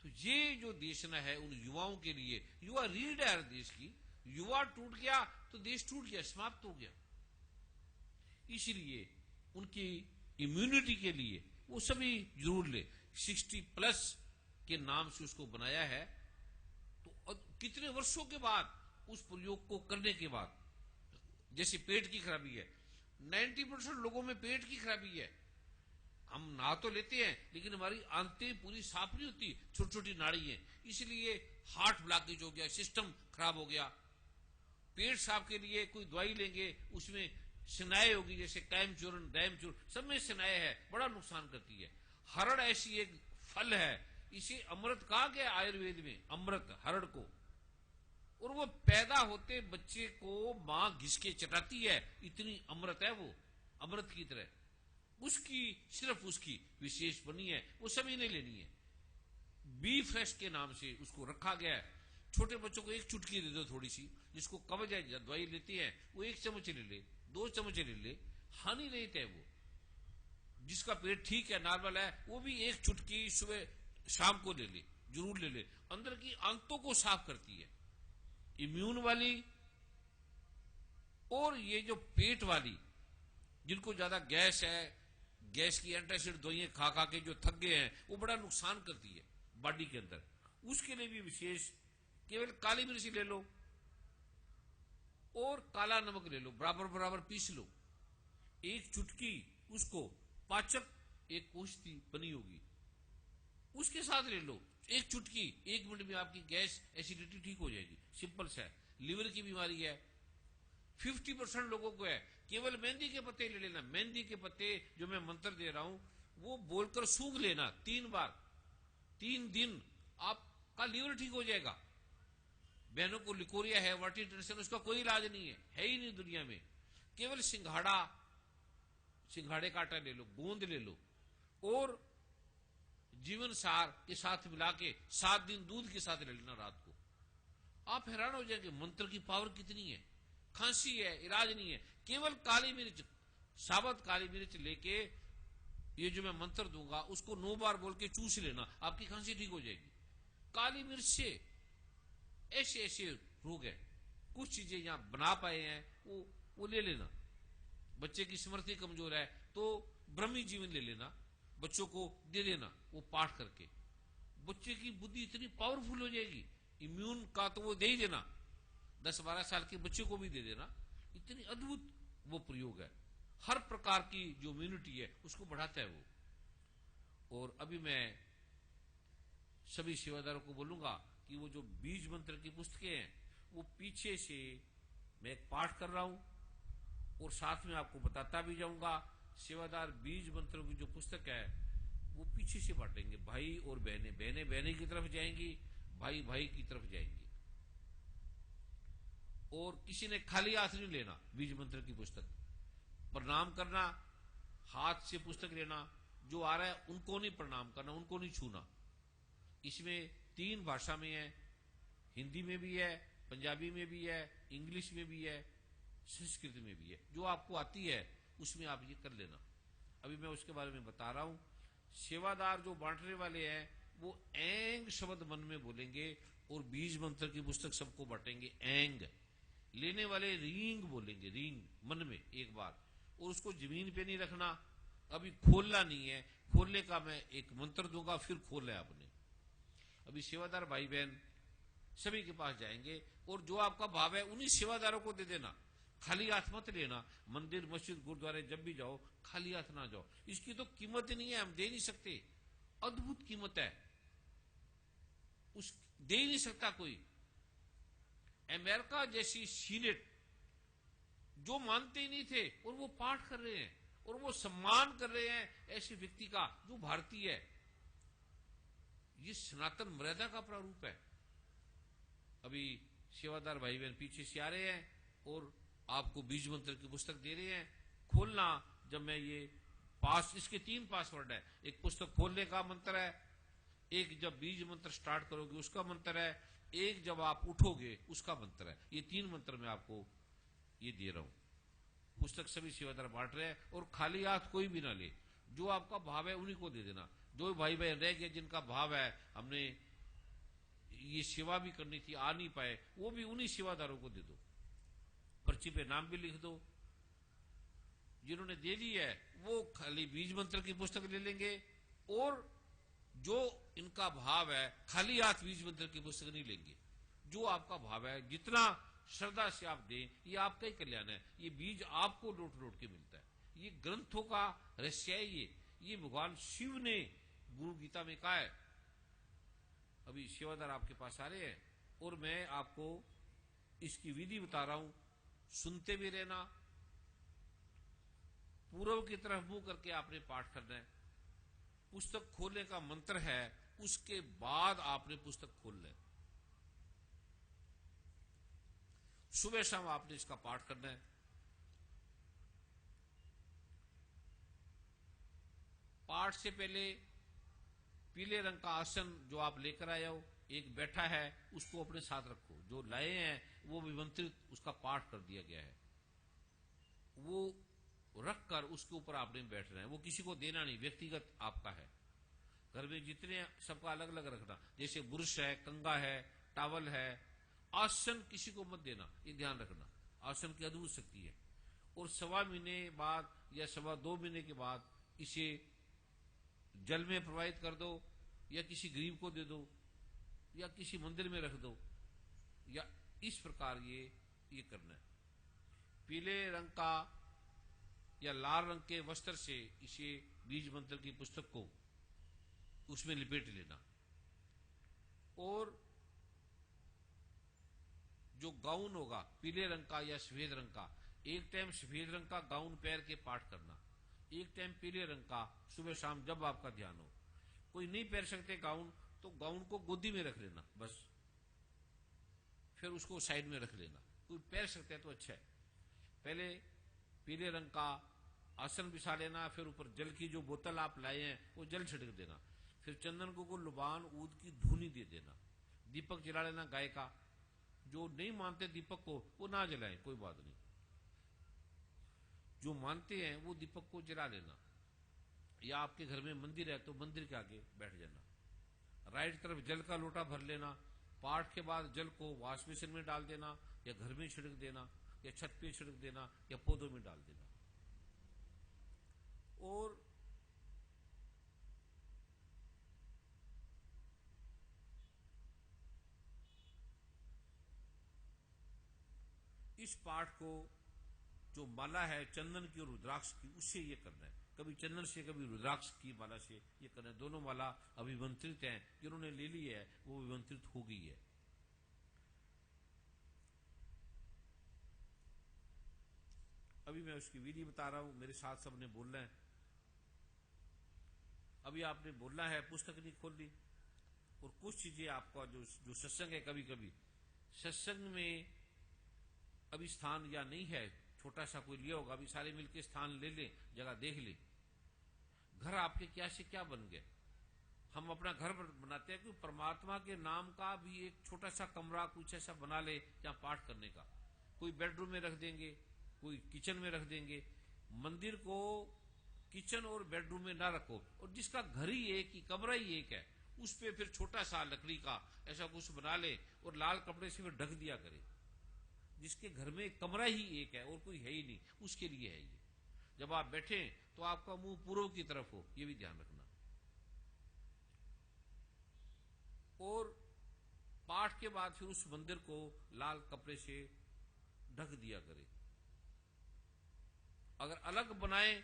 Speaker 3: तो ये जो देशना है उन युवाओं के लिए, युवा रीढ़ है हर देश की। युवा टूट गया तो देश टूट गया, समाप्त हो गया। इसलिए उनकी इम्यूनिटी के लिए वो सभी जरूर ले। 60+ के नाम से उसको बनाया है। तो कितने वर्षों के बाद उस प्रयोग को करने के बाद, जैसे पेट की खराबी है, 90% लोगों में पेट की खराबी है। हम नहा तो लेते हैं लेकिन हमारी आंतें पूरी साफ नहीं होती, छोटी छोटी नाड़ी है, इसलिए हार्ट ब्लॉकेज हो गया, सिस्टम खराब हो गया। पेट साफ के लिए कोई दवाई लेंगे, उसमें स्नायु होगी, जैसे कैमचूर्ण, डैमचूर्ण, सब में स्नायु है, बड़ा नुकसान करती है। हरड़ ऐसी एक फल है, इसे अमृत कहा गया आयुर्वेद में, अमृत हरड़ को। और वो पैदा होते बच्चे को मां घिस के चटाती है, इतनी अमृत है वो, अमृत की तरह। उसकी सिर्फ उसकी विशेष बनी है, वो सभी ने लेनी है। बी फ्रेश के नाम से उसको रखा गया है। छोटे बच्चों को एक चुटकी दे दो थोड़ी सी, जिसको कब्ज है, दवाई लेते हैं, वो 1 चम्मच ले ले, 2 चम्मच ले ले, हानि रहित है वो। जिसका पेट ठीक है, नॉर्मल है, वो भी 1 चुटकी सुबह शाम को ले ले, जरूर ले ले। अंदर की आंतों को साफ करती है, इम्यून वाली। और ये जो पेट वाली, जिनको ज्यादा गैस है, गैस की एंटासिड दवाइयां खा खा के जो थक गए हैं, वो बड़ा नुकसान करती है बॉडी के अंदर, उसके लिए भी विशेष केवल काली मिर्च ले लो और काला नमक ले लो, बराबर बराबर पीस लो। 1 चुटकी उसको पाचक एक औषधि बनी होगी, उसके साथ ले लो 1 चुटकी, 1 मिनट में आपकी गैस एसिडिटी ठीक हो जाएगी। सिंपल सा है। लिवर की बीमारी है, 50% लोगों को है, केवल मेहंदी के पत्ते ले लेना। मेहंदी के पत्ते जो मैं मंत्र दे रहा हूं वो बोलकर सूंघ लेना 3 बार, 3 दिन आपका लीवर ठीक हो जाएगा। बहनों को लिकोरिया है, वाटी टेंशन, उसका कोई इलाज नहीं है ही नहीं दुनिया में। केवल सिंघाड़े का आटा ले लो, गोंद ले लो और जीवन सार के साथ मिला के 7 दिन दूध के साथ ले लेना रात को। आप हैरान हो जाएंगे मंत्र की पावर कितनी है। खांसी है, इलाज नहीं है, केवल काली मिर्च, साबुत काली मिर्च लेके ये जो मैं मंत्र दूंगा उसको 9 बार बोल के चूस लेना, आपकी खांसी ठीक हो जाएगी। काली मिर्च से ऐसे ऐसे रोग है, कुछ चीजें यहां बना पाए हैं वो ले लेना। बच्चे की स्मृति कमजोर है तो ब्रह्मी जीवन ले लेना, बच्चों को दे देना, वो पाठ करके बच्चे की बुद्धि इतनी पावरफुल हो जाएगी। इम्यून का तो वो दे ही देना, 10-12 साल के बच्चे को भी दे देना। इतनी अद्भुत वो प्रयोग है, हर प्रकार की जो इम्यूनिटी है उसको बढ़ाता है वो। और अभी मैं सभी सेवादारों को बोलूंगा कि वो जो बीज मंत्र की पुस्तकें हैं वो पीछे से मैं एक पाठ कर रहा हूं और साथ में आपको बताता भी जाऊंगा। सेवादार बीज मंत्रों की जो पुस्तक है वो पीछे से बांटेंगे, भाई और बहनें, बहनें बहनें की तरफ जाएंगी, भाई भाई की तरफ जाएंगे। और किसी ने खाली हाथ नहीं लेना बीज मंत्र की पुस्तक, प्रणाम करना, हाथ से पुस्तक लेना, जो आ रहा है उनको नहीं प्रणाम करना, उनको नहीं छूना। इसमें 3 भाषा में है, हिंदी में भी है, पंजाबी में भी है, इंग्लिश में भी है, संस्कृत में भी है। जो आपको आती है उसमें आप ये कर लेना। अभी मैं उसके बारे में बता रहा हूं। सेवादार जो बांटने वाले हैं वो एंग शब्द मन में बोलेंगे और बीज मंत्र की पुस्तक सबको बांटेंगे। एंग लेने वाले रींग बोलेंगे, रींग मन में एक बार, और उसको जमीन पे नहीं रखना, अभी खोलना नहीं है। खोलने का मैं एक मंत्र दूंगा, फिर खोल है आपने। अभी सेवादार भाई बहन सभी के पास जाएंगे और जो आपका भाव है उन्हीं सेवादारों को दे देना, खाली हाथ मत लेना। मंदिर मस्जिद गुरुद्वारे जब भी जाओ खाली हाथ ना जाओ, इसकी तो कीमत ही नहीं है, हम दे नहीं सकते। अद्भुत कीमत है, उस दे ही नहीं सकता कोई। अमेरिका जैसी सीनेट जो मानते ही नहीं थे और वो पाठ कर रहे हैं और वो सम्मान कर रहे हैं ऐसे व्यक्ति का जो भारतीय है, ये सनातन मर्यादा का प्रारूप है। अभी सेवादार भाई बहन पीछे से आ रहे हैं और आपको बीज मंत्र की पुस्तक दे रहे हैं। खोलना, जब मैं ये इसके 3 पासवर्ड है। एक पुस्तक खोलने का मंत्र है, एक जब बीज मंत्र स्टार्ट करोगे उसका मंत्र है, एक जब आप उठोगे उसका मंत्र है। ये 3 मंत्र मैं आपको ये दे रहा हूं। पुस्तक सभी सेवादार बांट रहे हैं और खाली हाथ कोई भी ना ले, जो आपका भाव है उन्हीं को दे देना। जो भाई बहन रह गए जिनका भाव है हमने ये सेवा भी करनी थी, आ नहीं पाए, वो भी उन्हीं सेवादारों को दे दो। पर्ची पे नाम भी लिख दो। जिन्होंने दे दी है वो खाली बीज मंत्र की पुस्तक ले लेंगे, और जो इनका भाव है खाली हाथ बीज मंत्र की पुस्तक नहीं लेंगे। जो आपका भाव है, जितना श्रद्धा से आप दें, ये आपका ही कल्याण है। ये बीज आपको लौट लौट के मिलता है। ये ग्रंथों का रहस्य है। ये भगवान शिव ने गुरु गीता में कहा है। अभी सेवादार आपके पास आ रहे हैं और मैं आपको इसकी विधि बता रहा हूं, सुनते भी रहना। पूर्व की तरफ मुंह करके आपने पाठ करना है। पुस्तक खोलने का मंत्र है, उसके बाद आपने पुस्तक खोलना है। सुबह शाम आपने इसका पाठ करना है। पाठ से पहले पीले रंग का आसन जो आप लेकर आए हो, एक बैठा है, उसको अपने साथ रखो। जो लाए हैं वो विमंत्रित, उसका पाठ कर दिया गया है, वो रखकर उसके ऊपर आपने बैठना है। वो किसी को देना नहीं, व्यक्तिगत आपका है। घर में जितने सबका अलग अलग रखना, जैसे बुरुश है, कंगा है, टावल है। आसन किसी को मत देना, ये ध्यान रखना। आसन की अद्भुत शक्ति है। और 1.25 महीने बाद या 2.25 महीने के बाद इसे जल में प्रवाहित कर दो, या किसी गरीब को दे दो, या किसी मंदिर में रख दो, या इस प्रकार ये करना है। पीले रंग का या लाल रंग के वस्त्र से इसे बीज मंत्र की पुस्तक को उसमें लिपेट लेना। और जो गाउन होगा पीले रंग का या सफेद रंग का, एक टाइम सफेद रंग का गाउन पहन के पाठ करना, एक टाइम पीले रंग का सुबह शाम जब आपका ध्यान हो। कोई नहीं पहन सकते गाउन, तो गाउन को गोदी में रख लेना बस, फिर उसको साइड में रख लेना। कोई पहन सकते हैं तो अच्छा है। पहले पीले रंग का आसन बिछा लेना, फिर ऊपर जल की जो बोतल आप लाए हैं वो जल छिड़क देना, फिर चंदन को लुबान ऊद की धुनी दे देना। दीपक जला लेना गाय का। जो नहीं मानते दीपक को वो ना जलाएं, कोई बात नहीं। जो मानते हैं वो दीपक को जला लेना। या आपके घर में मंदिर है तो मंदिर के आगे बैठ जाना। राइट तरफ जल का लोटा भर लेना। पाठ के बाद जल को वॉश बेसिन में डाल देना, या घर में छिड़क देना, या छत पे छिड़क देना, या पौधों में डाल देना। और इस पाठ को जो माला है चंदन की और रुद्राक्ष की, उससे ये करना है। कभी चंदन से कभी रुद्राक्ष की माला से ये करना है। दोनों माला अभिमंत्रित हैं, जिन्होंने ले ली है वो अभिमंत्रित हो गई है। अभी मैं उसकी विधि बता रहा हूं, मेरे साथ सबने बोलना है। अभी आपने बोलना है, पुस्तक नहीं खोलनी। और कुछ चीजें आपका जो सत्संग है, कभी कभी सत्संग में अभी स्थान या नहीं है, छोटा सा कोई लिया होगा, अभी सारे मिलके स्थान ले लें, जगह देख लें। घर आपके क्या से क्या बन गए। हम अपना घर बनाते हैं कि परमात्मा के नाम का भी एक छोटा सा कमरा कुछ ऐसा बना ले जहां पाठ करने का। कोई बेडरूम में रख देंगे, कोई किचन में रख देंगे। मंदिर को किचन और बेडरूम में ना रखो। और जिसका घर ही एक ही, कमरा ही एक है, उस पे फिर छोटा सा लकड़ी का ऐसा कुछ बना ले और लाल कपड़े से फिर ढक दिया करे। जिसके घर में कमरा ही एक है और कोई है ही नहीं, उसके लिए है ये। जब आप बैठे तो आपका मुंह पूर्व की तरफ हो, ये भी ध्यान रखना। और पाठ के बाद फिर उस मंदिर को लाल कपड़े से ढक दिया करे। अगर अलग बनाए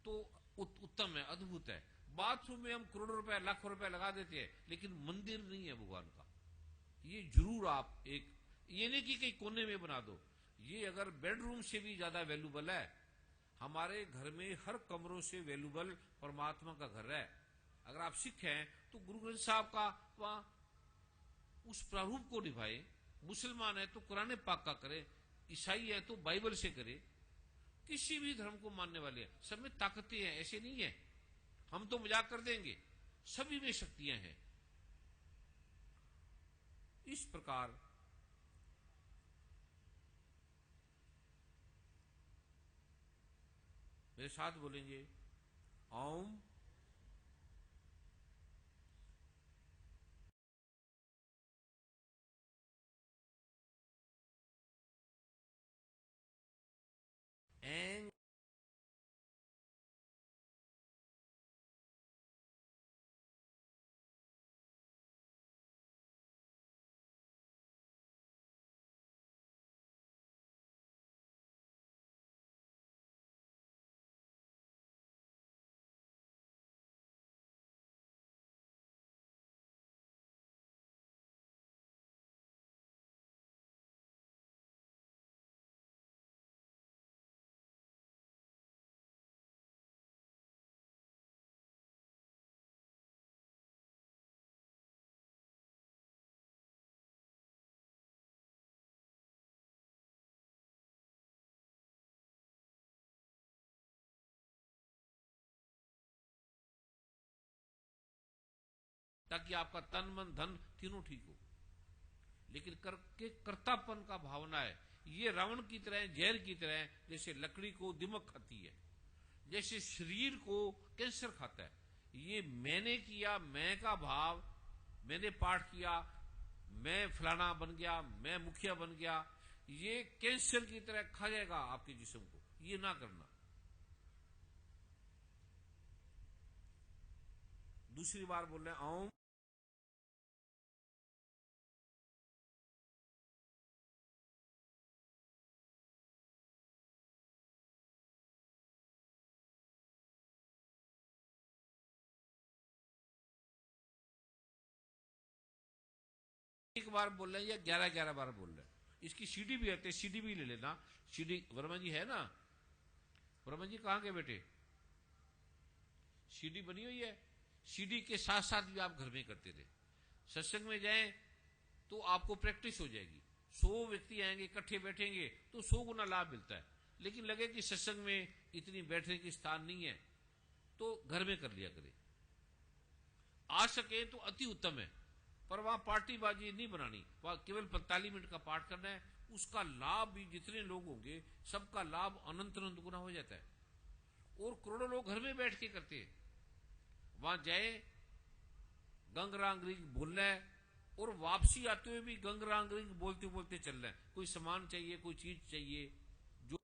Speaker 3: तो उत्तम है, अद्भुत है। बाथरूम में हम करोड़ों रुपए लाखों रुपए लगा देते हैं, लेकिन मंदिर नहीं है भगवान का। ये जरूर आप एक, ये नहीं कि कहीं कोने में बना दो, ये अगर बेडरूम से भी ज्यादा वैल्यूबल है। हमारे घर में हर कमरों से वैल्यूबल परमात्मा का घर है। अगर आप सिख हैं तो गुरु ग्रंथ साहब का वहां उस प्रारूप को निभाए। मुसलमान है तो कुरान पाक का करे, ईसाई है तो बाइबल से करे। किसी भी धर्म को मानने वाले हैं, सब में ताकतें हैं, ऐसे नहीं है हम तो मजाक कर देंगे, सभी में शक्तियां हैं। इस प्रकार मेरे साथ बोलेंगे ओम। एंग ताकि आपका तन मन धन तीनों ठीक हो। लेकिन करके कर्तापन का भावना है, ये रावण की तरह, जहर की तरह, जैसे लकड़ी को दिमक खाती है, जैसे शरीर को कैंसर खाता है। ये मैंने किया, मैं का भाव, मैंने पाठ किया, मैं फलाना बन गया, मैं मुखिया बन गया, ये कैंसर की तरह खा जाएगा आपके जिस्म को। ये ना करना। दूसरी बार बोल रहे हैं ओम। एक बार बोल रहे हैं या 11-11 बार बोल रहे हैं। इसकी सीडी भी आती है, सीडी भी ले लेना। सीडी वर्मा जी है ना, वर्मा जी कहां के बेटे? सीडी बनी हुई है। सीडी के साथ साथ भी आप घर में करते रहे। सत्संग में जाएं तो आपको प्रैक्टिस हो जाएगी। 100 व्यक्ति आएंगे, इकट्ठे बैठेंगे तो 100 गुना लाभ मिलता है। लेकिन लगे कि सत्संग में इतनी बैठने की स्थान नहीं है तो घर में कर लिया करे। आ सके तो अति उत्तम है, पर वहां पार्टीबाजी नहीं बनानी। वहां केवल 45 मिनट का पाठ करना है। उसका लाभ भी जितने लोग होंगे सबका लाभ अनंत अनंत गुना हो जाता है। और करोड़ों लोग घर में बैठ के करते हैं। वहां जाए, गंगरांगरी बोलना है और वापसी आते हुए भी गंगरांगरी बोलते बोलते चल रहे हैं। कोई सामान चाहिए, कोई चीज चाहिए, जो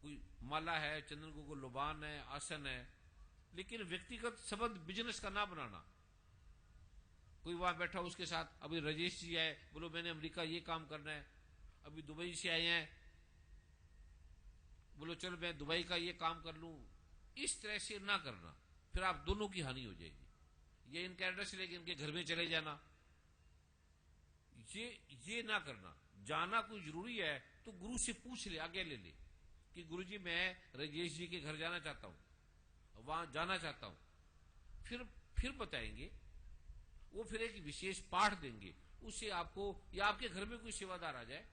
Speaker 3: कोई माला है, चंदन को लुबान है, आसन है। लेकिन व्यक्तिगत संबंध बिजनेस का ना बनाना। कोई वहां बैठा उसके साथ, अभी राजेश जी आए, बोलो मैंने अमेरिका ये काम करना है। अभी दुबई से आए हैं, बोलो चलो मैं दुबई का ये काम कर लूं। इस तरह से ना करना, फिर आप दोनों की हानि हो जाएगी। ये इनके एड्रेस लेके इनके घर में चले जाना, ये ना करना। जाना कोई जरूरी है तो गुरु से पूछ ले, आगे ले ले कि गुरु जी मैं राजेश जी के घर जाना चाहता हूं, वहां जाना चाहता हूं। फिर बताएंगे, वो फिर एक विशेष पाठ देंगे। उससे आपको, या आपके घर में कोई सेवादार आ जाए,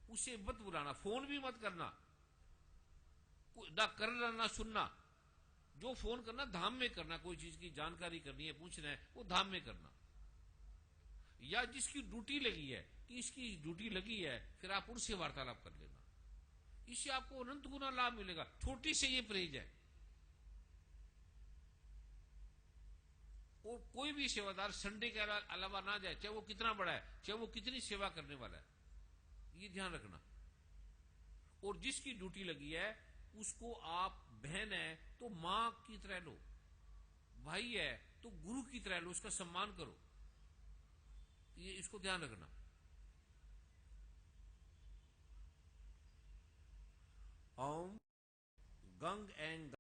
Speaker 3: उसे मत बुलाना, फोन भी मत करना, ना करना ना सुनना। जो फोन करना धाम में करना। कोई चीज की जानकारी करनी है, पूछना है, वो धाम में करना। या जिसकी ड्यूटी लगी है कि इसकी ड्यूटी लगी है, फिर आप उनसे वार्तालाप कर लेना। इससे आपको अनंत गुना लाभ मिलेगा। छोटी से ये परहेज है। और कोई भी सेवादार संडे के अलावा ना जाए, चाहे वो कितना बड़ा है, चाहे वो कितनी सेवा करने वाला है, ये ध्यान रखना। और जिसकी ड्यूटी लगी है उसको आप, बहन है तो मां की तरह लो, भाई है तो गुरु की तरह लो, उसका सम्मान करो, ये इसको ध्यान रखना। ओम गंग एंग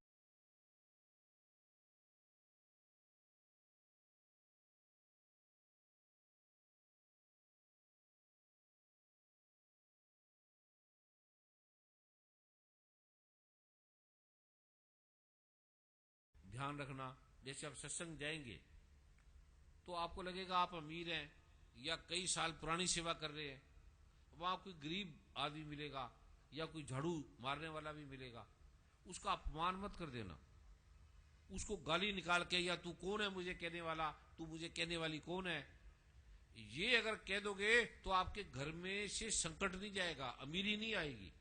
Speaker 3: ध्यान रखना। जैसे आप सत्संग जाएंगे तो आपको लगेगा आप अमीर हैं या कई साल पुरानी सेवा कर रहे हैं, वहां कोई गरीब आदमी मिलेगा या कोई झाड़ू मारने वाला भी मिलेगा, उसका अपमान मत कर देना, उसको गाली निकाल के, या तू कौन है मुझे कहने वाला, तू मुझे कहने वाली कौन है, ये अगर कह दोगे तो आपके घर में से संकट नहीं जाएगा, अमीरी नहीं आएगी।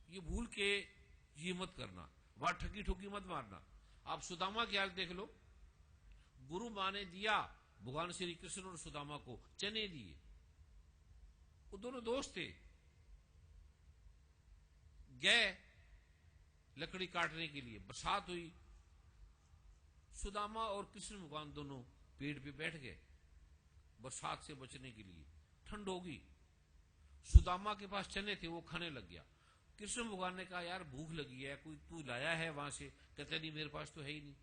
Speaker 3: ये भूल के ये मत करना, वहां ठगी ठोकी मत मारना। आप सुदामा की हाल देख लो, गुरु माँ ने दिया भगवान श्री कृष्ण और सुदामा को चने दिए, वो दोनों दोस्त थे, गए लकड़ी काटने के लिए, बरसात हुई, सुदामा और कृष्ण भगवान दोनों पेड़ पे बैठ गए बरसात से बचने के लिए। ठंड होगी, सुदामा के पास चने थे, वो खाने लग गया। कृष्ण भगवान ने कहा यार भूख लगी है, कोई तू लाया है वहां से? कहते नहीं मेरे पास तो है ही नहीं।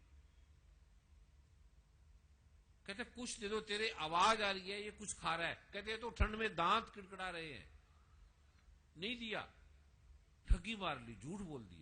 Speaker 3: कहते कुछ दे दो, तेरे आवाज आ रही है ये कुछ खा रहा है। कहते तो ठंड में दांत किड़किड़ा रहे हैं, नहीं दिया, ठगी मार ली, झूठ बोल दिया।